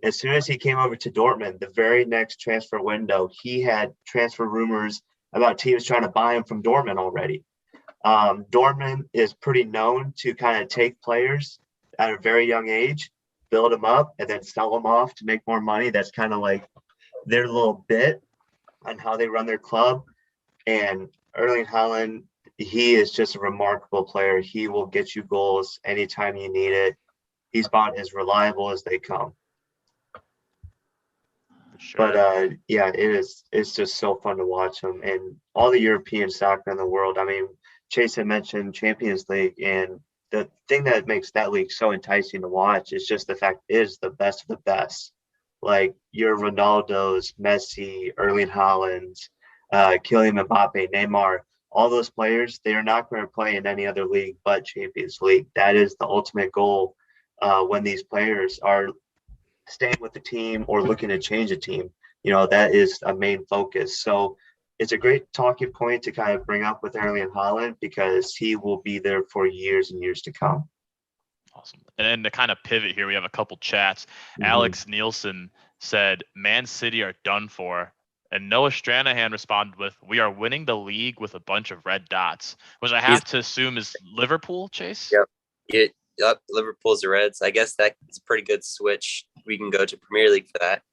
As soon as he came over to Dortmund, the very next transfer window, he had transfer rumors about teams trying to buy him from Dortmund already. Dortmund is pretty known to kind of take players at a very young age, build them up, and then sell them off to make more money. That's kind of like their little bit on how they run their club. And Erling Haaland, he is just a remarkable player. He will get you goals anytime you need it. He's about as reliable as they come. Sure. But it's just so fun to watch him and all the European soccer in the world. I mean, Chase had mentioned Champions League, and the thing that makes that league so enticing to watch is just the fact it is the best of the best. Like your Ronaldos, Messi, Erling Haaland, Kylian Mbappe, Neymar, all those players, they are not going to play in any other league but Champions League. That is the ultimate goal when these players are staying with the team or looking to change a team. That is a main focus. So it's a great talking point to kind of bring up with Erling Haaland because he will be there for years and years to come. Awesome. And then to kind of pivot here, we have a couple chats. Alex Nielsen said, Man City are done for. And Noah Stranahan responded with, we are winning the league with a bunch of red dots, which I have to assume is Liverpool, Chase? Yep. Liverpool's the Reds. I guess that's a pretty good switch. We can go to Premier League for that.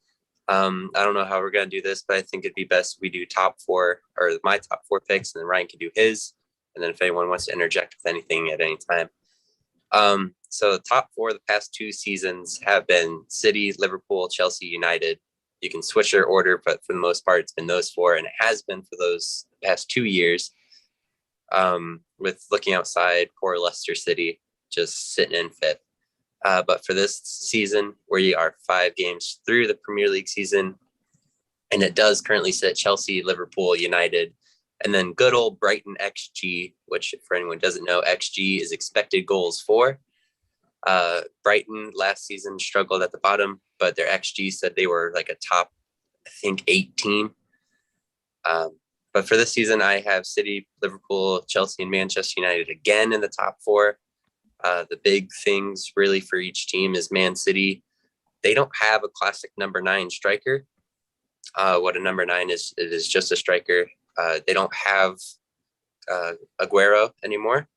I don't know how we're going to do this, but I think it'd be best if we do top four or my top four picks, and then Ryan can do his. And then if anyone wants to interject with anything at any time. So the top four of the past 2 seasons have been City, Liverpool, Chelsea, United. You can switch their order, but for the most part, it's been those 4, and it has been for those past 2 years. With looking outside, poor Leicester City just sitting in 5th. But for this season, we are 5 games through the Premier League season, and it does currently sit Chelsea, Liverpool, United, and then good old Brighton XG, which for anyone who doesn't know, XG is expected goals for. Brighton last season struggled at the bottom, but their XG said they were like a top, I think, 8 team. But for this season, I have City, Liverpool, Chelsea, and Manchester United again in the top 4. The big things really for each team is Man City. They don't have a classic number 9 striker. What a number 9 is, it is just a striker. They don't have Aguero anymore,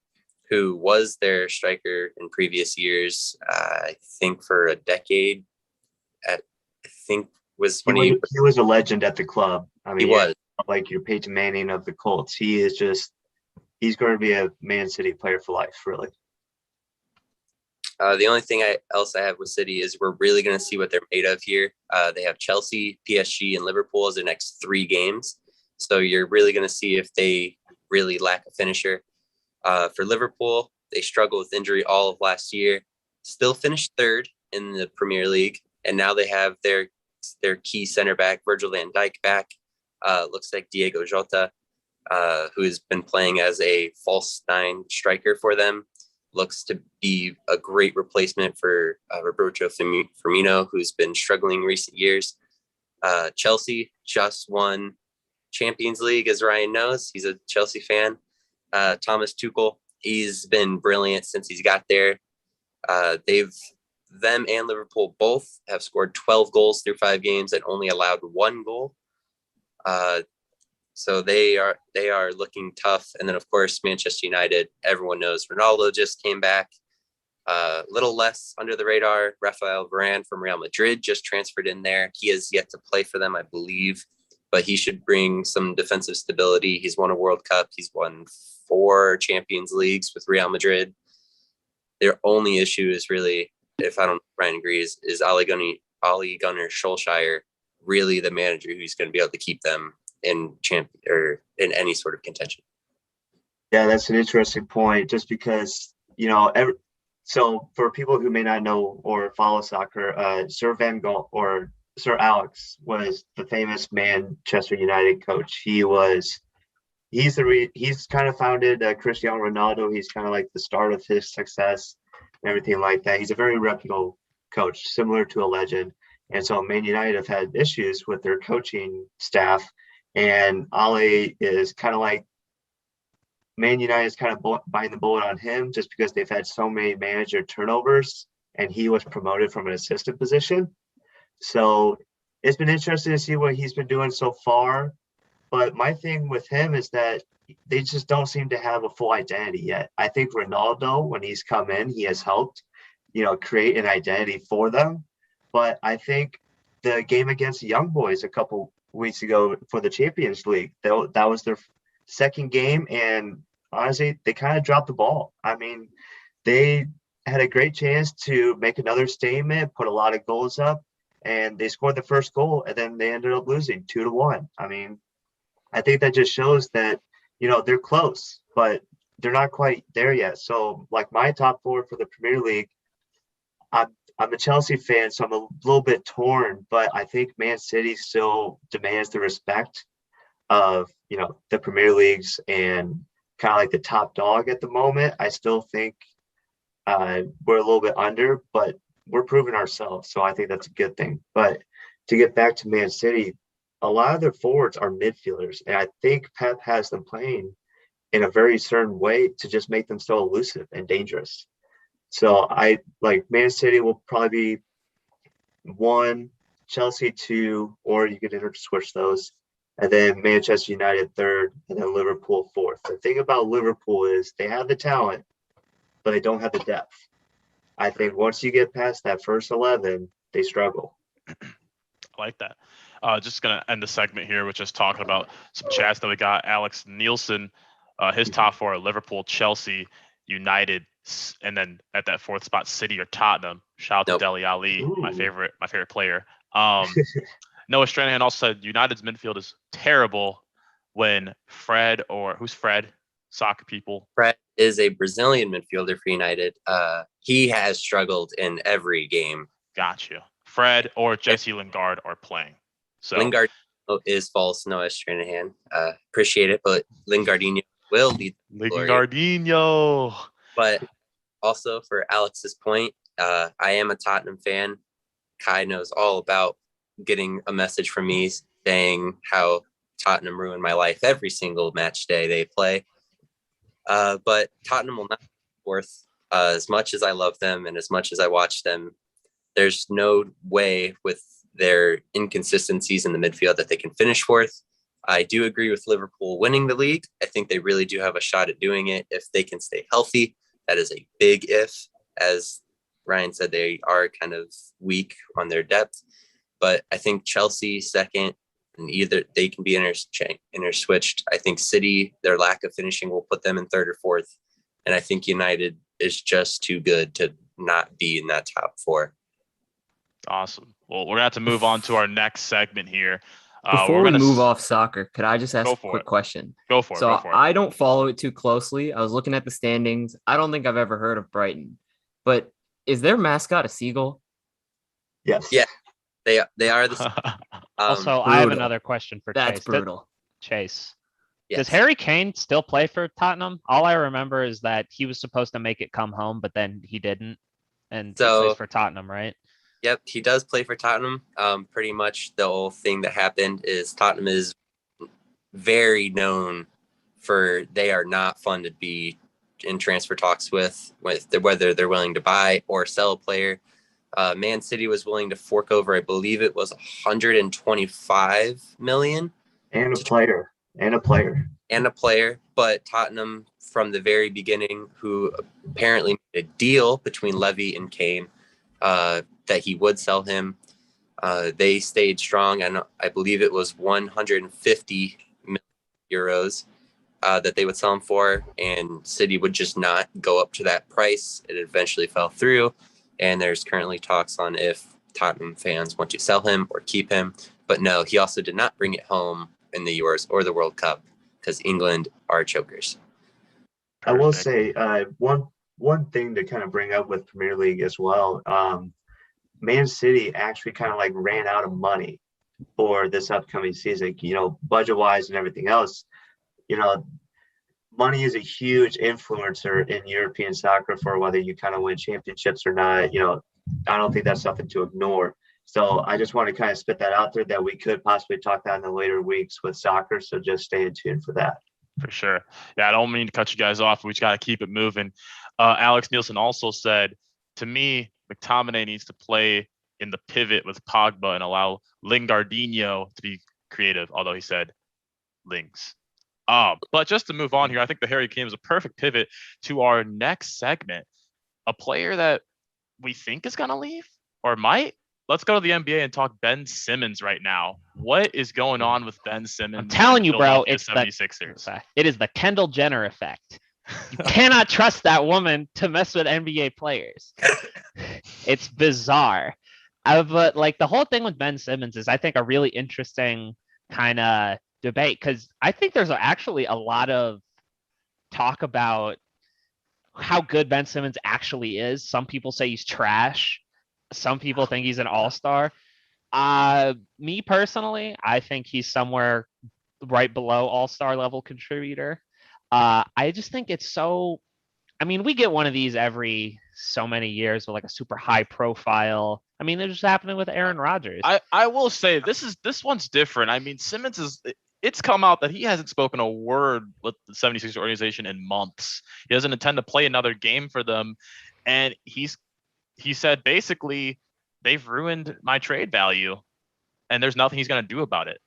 who was their striker in previous years. I think for a decade. He was a legend at the club. I mean, he was like your Peyton Manning of the Colts. He's going to be a Man City player for life, really. The only thing else I have with City is we're really going to see what they're made of here. They have Chelsea, PSG, and Liverpool as their next 3 games. So you're really going to see if they really lack a finisher. For Liverpool, they struggled with injury all of last year, still finished 3rd in the Premier League. And now they have their key center back, Virgil van Dijk, back. Looks like Diego Jota, who has been playing as a false 9 striker for them, looks to be a great replacement for Roberto Firmino, who's been struggling recent years. Chelsea just won Champions League, as Ryan knows. He's a Chelsea fan. Thomas Tuchel, he's been brilliant since he's got there. Them and Liverpool both have scored 12 goals through 5 games and only allowed 1 goal. So they are looking tough. And then, of course, Manchester United, everyone knows Ronaldo just came back. A little less under the radar. Rafael Varane from Real Madrid just transferred in there. He has yet to play for them, I believe, but he should bring some defensive stability. He's won a World Cup. He's won 4 Champions Leagues with Real Madrid. Their only issue is really, if Ryan agrees, is Ole Gunnar Solskjaer really the manager who's going to be able to keep them in in any sort of contention? Yeah, that's an interesting point. Just because so for people who may not know or follow soccer, Sir Alex was the famous Manchester United coach. He's kind of founded Cristiano Ronaldo. He's kind of like the start of his success and everything like that. He's a very reputable coach, similar to a legend. And so Man United have had issues with their coaching staff. And Ale is kind of like Man United is kind of biting the bullet on him just because they've had so many manager turnovers, and he was promoted from an assistant position. So it's been interesting to see what he's been doing so far. But my thing with him is that they just don't seem to have a full identity yet. I think Ronaldo, when he's come in, he has helped, create an identity for them. But I think the game against the Young Boys a couple weeks ago for the Champions League, that was their second game, and honestly, they kind of dropped the ball. I mean, they had a great chance to make another statement, put a lot of goals up, and they scored the first goal, and then they ended up losing 2-1. I mean, I think that just shows that, they're close, but they're not quite there yet. So, like my top four for the Premier League, I'm a Chelsea fan, so I'm a little bit torn, but I think Man City still demands the respect of, the Premier Leagues and kind of like the top dog at the moment. I still think we're a little bit under, but we're proving ourselves. So I think that's a good thing. But to get back to Man City, a lot of their forwards are midfielders. And I think Pep has them playing in a very certain way to just make them so elusive and dangerous. So I like Man City will probably be 1, Chelsea 2, or you could switch those. And then Manchester United 3rd, and then Liverpool 4th. The thing about Liverpool is they have the talent, but they don't have the depth. I think once you get past that first 11, they struggle. I like that. Just going to end the segment here with just talking about some chats that we got. Alex Nielsen, his top four are Liverpool, Chelsea, United, and then at that 4th spot, City or Tottenham. Shout out to Dele Ali, my favorite player. Noah Stranahan also said United's midfield is terrible when Fred, or who's Fred? Soccer people. Fred is a Brazilian midfielder for United. He has struggled in every game. Got you. Fred or Jesse Lingard are playing. So Lingard is false, Noah Stranahan. Appreciate it, but Lingardinho will lead. Lingardinho. But also for Alex's point, I am a Tottenham fan. Kai knows all about getting a message from me saying how Tottenham ruined my life every single match day they play. But Tottenham will not be fourth. As much as I love them and as much as I watch them, there's no way with their inconsistencies in the midfield that they can finish fourth. I do agree with Liverpool winning the league. I think they really do have a shot at doing it if they can stay healthy. That is a big if. As Ryan said, they are kind of weak on their depth. But I think Chelsea second, and either they can be interswitched. I think City, their lack of finishing will put them in 3rd or 4th. And I think United is just too good to not be in that top 4. Awesome. Well, we're going to have to move on to our next segment here. Before we move off soccer, could I just ask a quick question? Go for it. So I don't follow it too closely. I was looking at the standings. I don't think I've ever heard of Brighton. But is their mascot a seagull? Yes. Yeah. They are the Also, I have another question for Chase. That's brutal. Chase. yes. Does Harry Kane still play for Tottenham? All I remember is that he was supposed to make it come home, but then he didn't. And he plays for Tottenham, right? Yep, he does play for Tottenham. Pretty much the whole thing that happened is Tottenham is very known for they are not fun to be in transfer talks with whether they're willing to buy or sell a player. Man City was willing to fork over, I believe it was 125 million. And a player. But Tottenham from the very beginning, who apparently made a deal between Levy and Kane, that he would sell him. They stayed strong, and I believe it was 150 million euros that they would sell him for, and City would just not go up to that price. It eventually fell through, and there's currently talks on if Tottenham fans want to sell him or keep him. But no, he also did not bring it home in the Euros or the World Cup because England are chokers. I will say one thing to kind of bring up with Premier League as well. Man City actually kind of like ran out of money for this upcoming season, budget wise and everything else. Money is a huge influencer in European soccer for whether you kind of win championships or not. I don't think that's something to ignore. So I just want to kind of spit that out there that we could possibly talk that in the later weeks with soccer. So just stay tuned for that. For sure. Yeah, I don't mean to cut you guys off. We just got to keep it moving. Alex Nielsen also said, to me, McTominay needs to play in the pivot with Pogba and allow Lingardinho to be creative, although he said Lings. But just to move on here, I think the Harry Kane was a perfect pivot to our next segment. A player that we think is going to leave or might. Let's go to the NBA and talk Ben Simmons right now. What is going on with Ben Simmons? I'm telling you, bro, it's 76ers. It is the Kendall Jenner effect. You cannot trust that woman to mess with NBA players. It's bizarre. But like the whole thing with Ben Simmons is, I think, a really interesting kind of debate, because I think there's actually a lot of talk about how good Ben Simmons actually is. Some people say he's trash. Some people think he's an all-star. Me personally, I think he's somewhere right below all-star level contributor. I just think it's so, I mean, we get one of these every so many years with like a super high profile. I mean, it's just happening with Aaron Rodgers. I will say this one's different. I mean, Simmons it's come out that he hasn't spoken a word with the 76ers organization in months. He doesn't intend to play another game for them. And he said, basically, they've ruined my trade value and there's nothing he's going to do about it.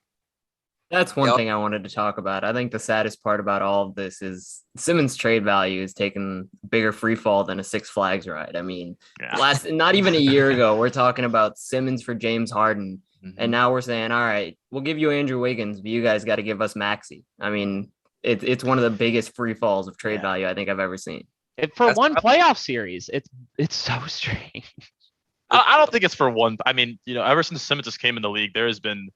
That's one thing I wanted to talk about. I think the saddest part about all of this is Simmons' trade value is taking a bigger free fall than a Six Flags ride. I mean, not even a year ago, we're talking about Simmons for James Harden. Mm-hmm. And now we're saying, all right, we'll give you Andrew Wiggins, but you guys got to give us Maxey. I mean, it's one of the biggest free falls of trade value I think I've ever seen. For one playoff series, it's so strange. I don't think it's for one. I mean, ever since Simmons just came in the league, there has been,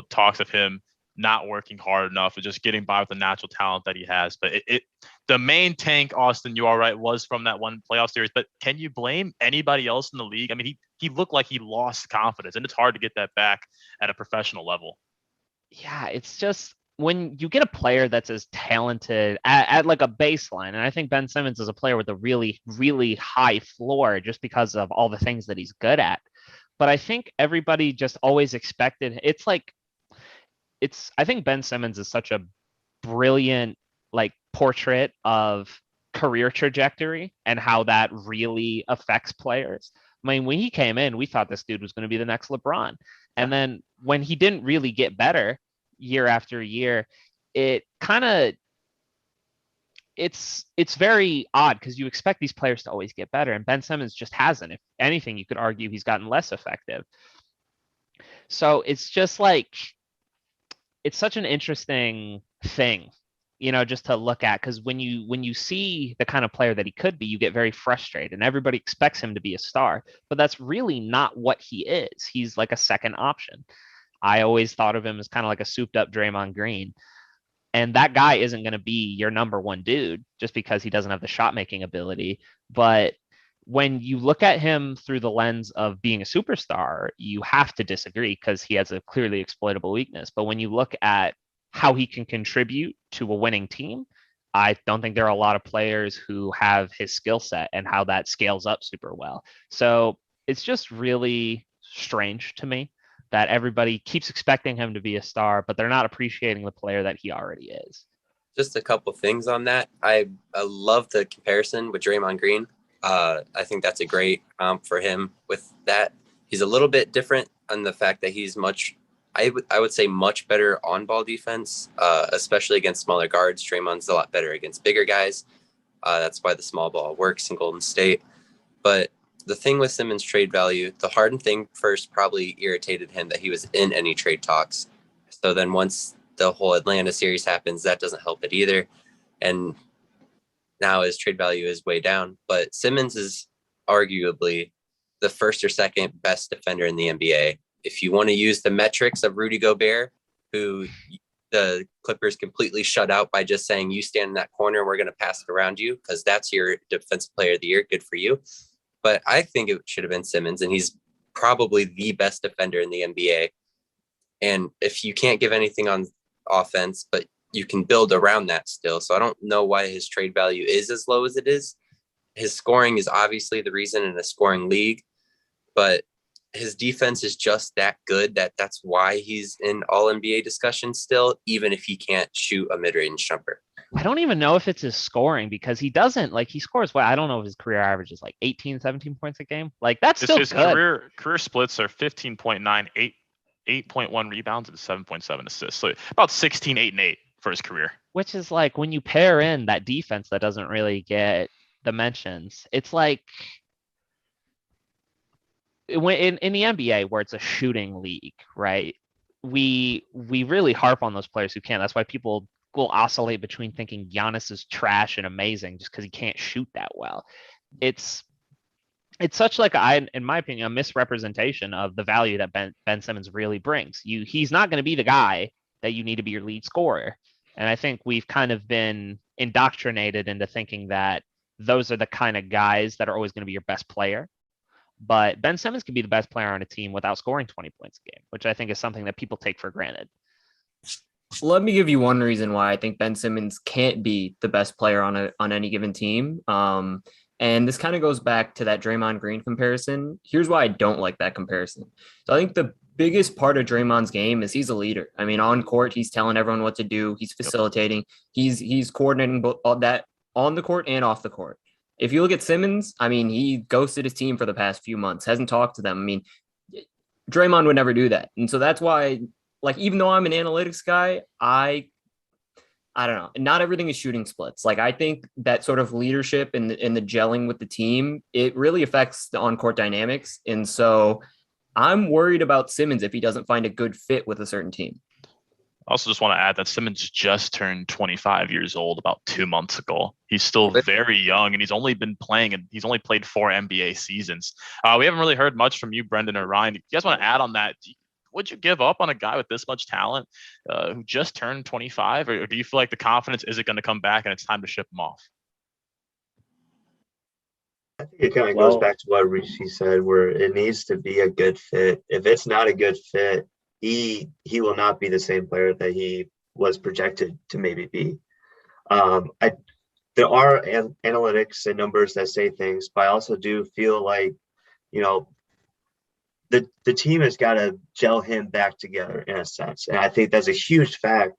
talks of him not working hard enough and just getting by with the natural talent that he has. But the main tank, Austin, you are right, was from that one playoff series. But can you blame anybody else in the league? I mean, he looked like he lost confidence, and it's hard to get that back at a professional level. Yeah, it's just when you get a player that's as talented at like a baseline, and I think Ben Simmons is a player with a really, really high floor just because of all the things that he's good at. But I think everybody just always expected, I think Ben Simmons is such a brilliant like portrait of career trajectory and how that really affects players. I mean, when he came in, we thought this dude was going to be the next LeBron. And then when he didn't really get better year after year, it kind of, it's very odd because you expect these players to always get better. And Ben Simmons just hasn't. If anything, you could argue he's gotten less effective. So it's just like, it's such an interesting thing, just to look at, because when you see the kind of player that he could be, you get very frustrated and everybody expects him to be a star, but that's really not what he is. He's like a second option. I always thought of him as kind of like a souped up Draymond Green, and that guy isn't going to be your number one dude just because he doesn't have the shot making ability. But when you look at him through the lens of being a superstar, you have to disagree because he has a clearly exploitable weakness. But when you look at how he can contribute to a winning team, I don't think there are a lot of players who have his skill set and how that scales up super well. So it's just really strange to me that everybody keeps expecting him to be a star, but they're not appreciating the player that he already is. Just a couple things on that. I love the comparison with Draymond Green. I think that's a great for him with that. He's a little bit different on the fact that he's I would say much better on ball defense, especially against smaller guards. Draymond's a lot better against bigger guys. That's why the small ball works in Golden State. But the thing with Simmons' trade value, the Harden thing first probably irritated him that he was in any trade talks. So then once the whole Atlanta series happens, that doesn't help it either. And now his trade value is way down, but Simmons is arguably the first or second best defender in the NBA. If you want to use the metrics of Rudy Gobert, who the Clippers completely shut out by just saying, you stand in that corner and we're going to pass it around you because that's your defensive player of the year. Good for you. But I think it should have been Simmons, and he's probably the best defender in the NBA. And if you can't give anything on offense, but you can build around that still. So I don't know why his trade value is as low as it is. His scoring is obviously the reason in a scoring league, but his defense is just that good that's why he's in all NBA discussion still, even if he can't shoot a mid-range jumper. I don't even know if it's his scoring because he doesn't he scores I don't know if his career average is 18, 17 points a game. That's still his good. career splits are 15.9, 8.1 rebounds and 7.7 assists. So about 16, 8, and 8 for his career. Which is when you pair in that defense that doesn't really get the mentions, it's when in the NBA where it's a shooting league, right? We really harp on those players who can't. That's why people will oscillate between thinking Giannis is trash and amazing just because he can't shoot that well. It's such in my opinion, a misrepresentation of the value that Ben Simmons really brings. He's not going to be the guy that you need to be your lead scorer. And I think we've kind of been indoctrinated into thinking that those are the kind of guys that are always going to be your best player. But Ben Simmons can be the best player on a team without scoring 20 points a game, which I think is something that people take for granted. Let me give you one reason why I think Ben Simmons can't be the best player on any given team. And this kind of goes back to that Draymond Green comparison. Here's why I don't like that comparison. So I think the biggest part of Draymond's game is he's a leader. I mean, on court, he's telling everyone what to do. He's facilitating. He's coordinating all that on the court and off the court. If you look at Simmons, I mean, he ghosted his team for the past few months, hasn't talked to them. I mean, Draymond would never do that. And so that's why, even though I'm an analytics guy, I don't know. Not everything is shooting splits. I think that sort of leadership and the gelling with the team, it really affects the on-court dynamics. And so I'm worried about Simmons if he doesn't find a good fit with a certain team. I also just want to add that Simmons just turned 25 years old about 2 months ago. He's still very young, and he's only been playing, and he's only played 4 NBA seasons. We haven't really heard much from you, Brendan or Ryan. You guys want to add on that? Would you give up on a guy with this much talent who just turned 25, or do you feel like the confidence isn't going to come back and it's time to ship him off? I think it kind of goes back to what Rishi said, where it needs to be a good fit. If it's not a good fit, he will not be the same player that he was projected to maybe be. There are analytics and numbers that say things, but I also do feel like, the team has got to gel him back together in a sense. And I think that's a huge fact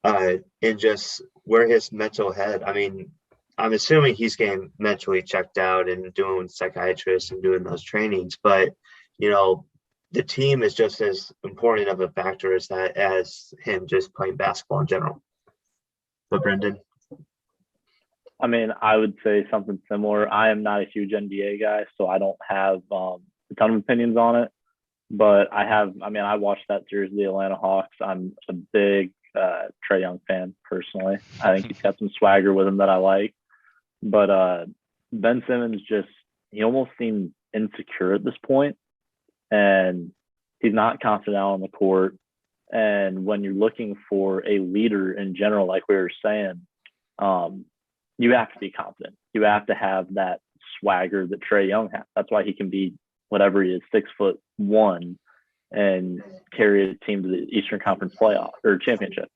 in just where his mental head, I mean, I'm assuming he's getting mentally checked out and doing psychiatrists and doing those trainings, but, the team is just as important of a factor as him just playing basketball in general. But Brendan? I mean, I would say something similar. I am not a huge NBA guy, so I don't have a ton of opinions on it. But I watched that series of the Atlanta Hawks. I'm a big Trae Young fan, personally. I think he's got some swagger with him that I like. But Ben Simmons he almost seemed insecure at this point. And he's not confident out on the court. And when you're looking for a leader in general, like we were saying, you have to be confident. You have to have that swagger that Trae Young has. That's why he can be whatever he is, 6'1", and carry a team to the Eastern Conference playoff or championship.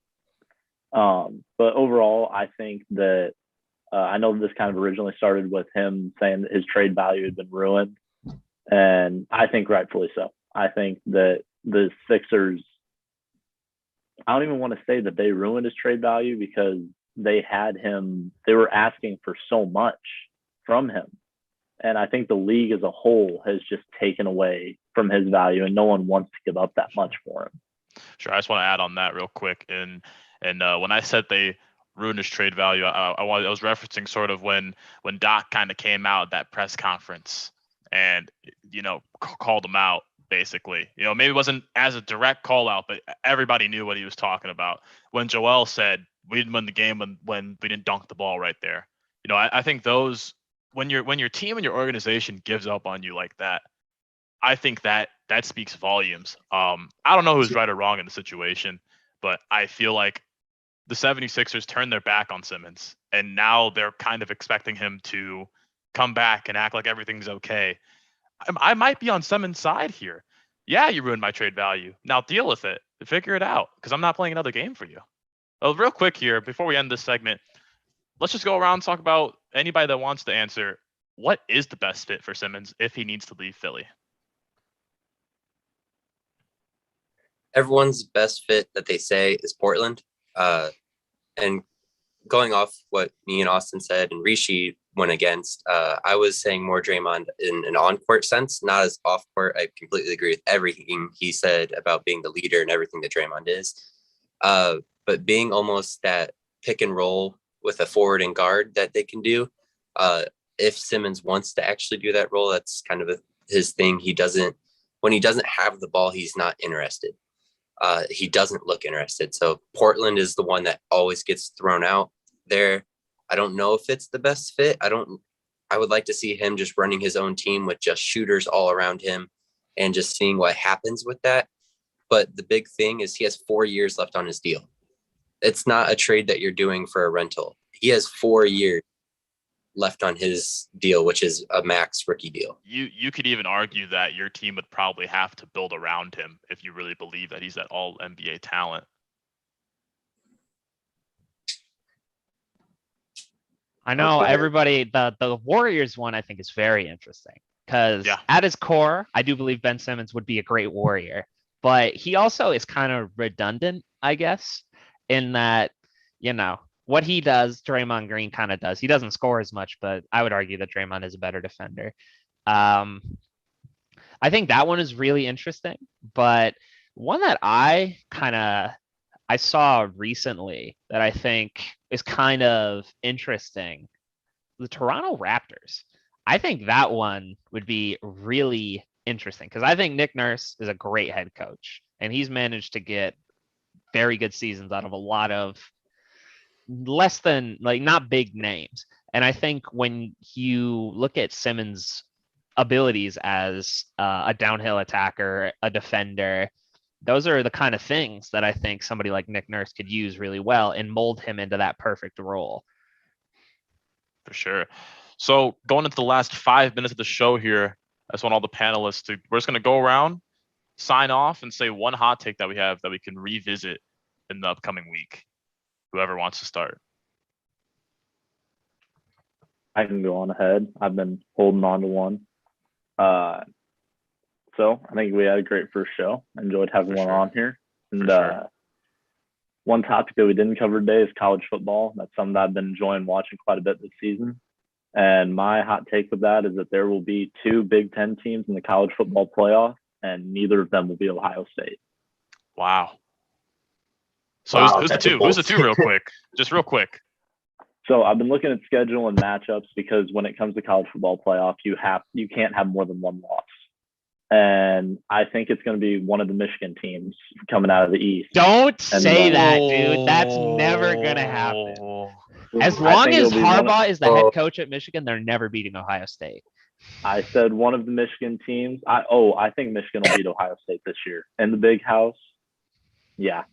But overall, I think that I know this kind of originally started with him saying that his trade value had been ruined. And I think rightfully so. I think that the Sixers, I don't even want to say that they ruined his trade value because they were asking for so much from him. And I think the league as a whole has just taken away from his value, and no one wants to give up that much for him. Sure. I just want to add on that real quick. And when I said they ruined his trade value, I was referencing sort of when Doc kind of came out at that press conference and, called him out, basically. Maybe it wasn't as a direct call out, but everybody knew what he was talking about. When Joel said, we didn't win the game when we didn't dunk the ball right there. I think those, when your team and your organization gives up on you like that, I think that speaks volumes. I don't know who's right or wrong in the situation, but I feel like the 76ers turned their back on Simmons, and now they're kind of expecting him to come back and act like everything's okay. I might be on Simmons' side here. Yeah, you ruined my trade value. Now deal with it. Figure it out, because I'm not playing another game for you. Well, real quick here, before we end this segment, let's just go around and talk about anybody that wants to answer. What is the best fit for Simmons if he needs to leave Philly? everyone's best fit that they say is Portland. And going off what me and Austin said and Rishi went against, I was saying more Draymond in an on-court sense, not as off-court. I completely agree with everything he said about being the leader and everything that Draymond is. But being almost that pick and roll with a forward and guard that they can do. If Simmons wants to actually do that role, that's kind of his thing. When he doesn't have the ball, he's not interested. He doesn't look interested. So Portland is the one that always gets thrown out there. I don't know if it's the best fit. I would like to see him just running his own team with just shooters all around him and just seeing what happens with that. But the big thing is he has 4 years left on his deal. It's not a trade that you're doing for a rental. He has 4 years left on his deal, which is a max rookie deal. You could even argue that your team would probably have to build around him if you really believe that he's that all NBA talent. I know everybody, the Warriors one I think is very interesting because at his core, I do believe Ben Simmons would be a great Warrior, but he also is kind of redundant, I guess, in that, what he does, Draymond Green kind of does. He doesn't score as much, but I would argue that Draymond is a better defender. I think that one is really interesting, but one that I saw recently that I think is kind of interesting, the Toronto Raptors. I think that one would be really interesting because I think Nick Nurse is a great head coach, and he's managed to get very good seasons out of a lot of less than not big names. And I think when you look at Simmons' abilities as a downhill attacker, a defender, those are the kind of things that I think somebody like Nick Nurse could use really well and mold him into that perfect role. For sure. So going into the last 5 minutes of the show here, I just want all the panelists we're just going to go around, sign off, and say one hot take that we have that we can revisit in the upcoming week. Whoever wants to start. I can go on ahead. I've been holding on to one. So I think we had a great first show. I enjoyed having one on here. And one topic that we didn't cover today is college football. That's something that I've been enjoying watching quite a bit this season. And my hot take with that is that there will be 2 Big Ten teams in the college football playoff, and neither of them will be Ohio State. Wow. So who's the 2? Who's the 2 real quick? Just real quick. So I've been looking at schedule and matchups because when it comes to college football playoff, you can't have more than one loss. And I think it's going to be one of the Michigan teams coming out of the East. Don't say that, dude. That's never going to happen. As long as Harbaugh is the head coach at Michigan, they're never beating Ohio State. I said one of the Michigan teams. I think Michigan will beat Ohio State this year in the Big House. Yeah,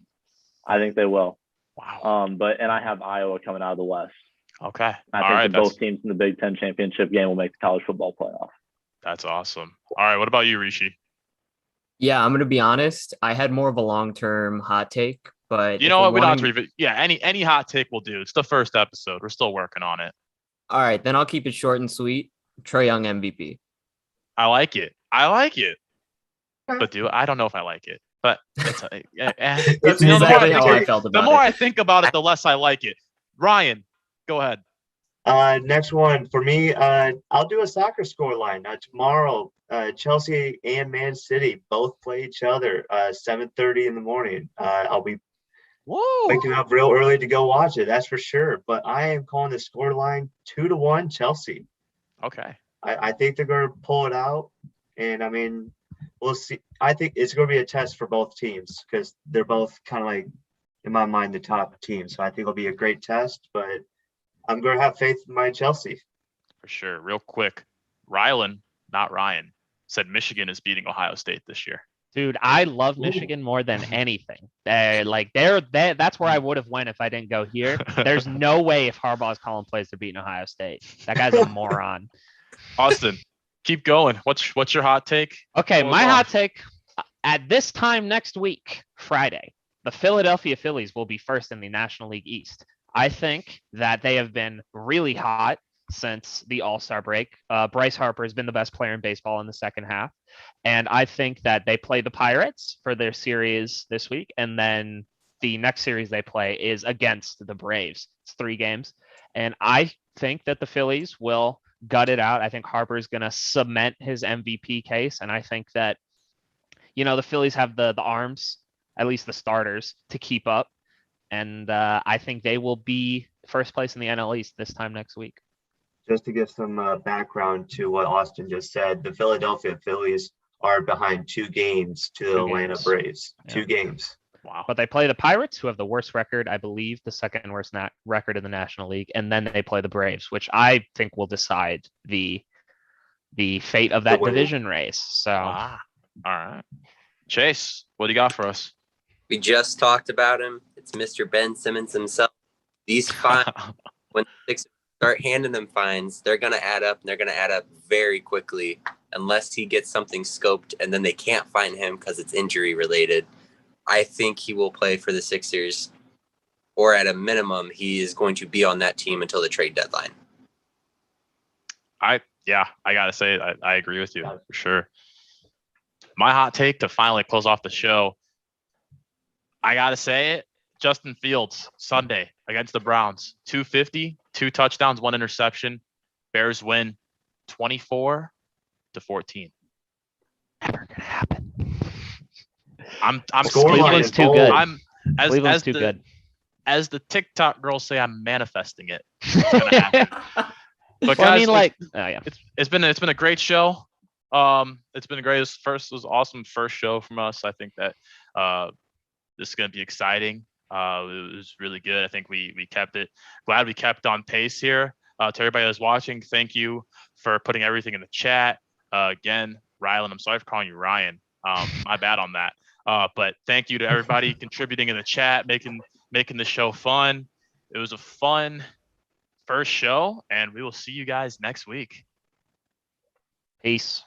I think they will. Wow. And I have Iowa coming out of the West. Okay. I think both teams in the Big Ten championship game will make the college football playoff. That's awesome. All right. What about you, Rishi? Yeah, I'm going to be honest. I had more of a long-term hot take, but you know what? We don't have to any hot take will do. It's the first episode. We're still working on it. All right, then I'll keep it short and sweet. Trae Young MVP. I like it. But I don't know if I like it. But that's exactly how I felt about it. The more I think about it, the less I like it. Ryan, go ahead. Next one for me, I'll do a soccer score line. Tomorrow, Chelsea and Man City both play each other 7:30 in the morning. I'll be waking up real early to go watch it, that's for sure. But I am calling the score line 2-1 Chelsea. Okay. I think they're going to pull it out. And, I mean, we'll see. I think it's going to be a test for both teams because they're both kind of like, in my mind, the top team. So I think it'll be a great test. But I'm going to have faith in my Chelsea. For sure. Real quick. Rylan, not Ryan, said Michigan is beating Ohio State this year. Dude, I love Michigan more than anything. That's where I would have went if I didn't go here. There's no way if Harbaugh's calling plays they're beating Ohio State. That guy's a moron. Austin, keep going. What's your hot take? Okay, my hot take, at this time next week, Friday, the Philadelphia Phillies will be first in the National League East. I think that they have been really hot since the All-Star break. Bryce Harper has been the best player in baseball in the second half. And I think that they play the Pirates for their series this week. And then the next series they play is against the Braves. It's 3 games. And I think that the Phillies will gut it out. I think Harper's going to cement his MVP case. And I think that, the Phillies have the arms, at least the starters, to keep up. And I think they will be first place in the NL East this time next week. Just to give some background to what Austin just said, the Philadelphia Phillies are behind 2 games to the Atlanta Braves. Yeah. 2 games. Wow. But they play the Pirates, who have the worst record, I believe, the second worst record in the National League. And then they play the Braves, which I think will decide the fate of that division race. So, all right. Chase, what do you got for us? We just talked about him. It's Mr. Ben Simmons himself. These fines, when the Sixers start handing them fines, they're going to add up, and they're going to add up very quickly unless he gets something scoped and then they can't fine him because it's injury related. I think he will play for the Sixers, or at a minimum, he is going to be on that team until the trade deadline. I got to say, I agree with you for sure. My hot take to finally close off the show, I got to say it, Justin Fields, Sunday against the Browns, 250, 2 touchdowns, 1 interception. Bears win 24-14. Never going to happen. I'm Cleveland's too good. Cleveland's too good. As the TikTok girls say, I'm manifesting it. It's gonna happen. But guys, it's been a great show. It's been great. It was awesome first show from us. I think that this is gonna be exciting. It was really good. I think we kept it. Glad we kept on pace here. To everybody that's watching, thank you for putting everything in the chat. Again, Rylan, I'm sorry for calling you Ryan. My bad on that. But thank you to everybody contributing in the chat, making the show fun. It was a fun first show, and we will see you guys next week. Peace.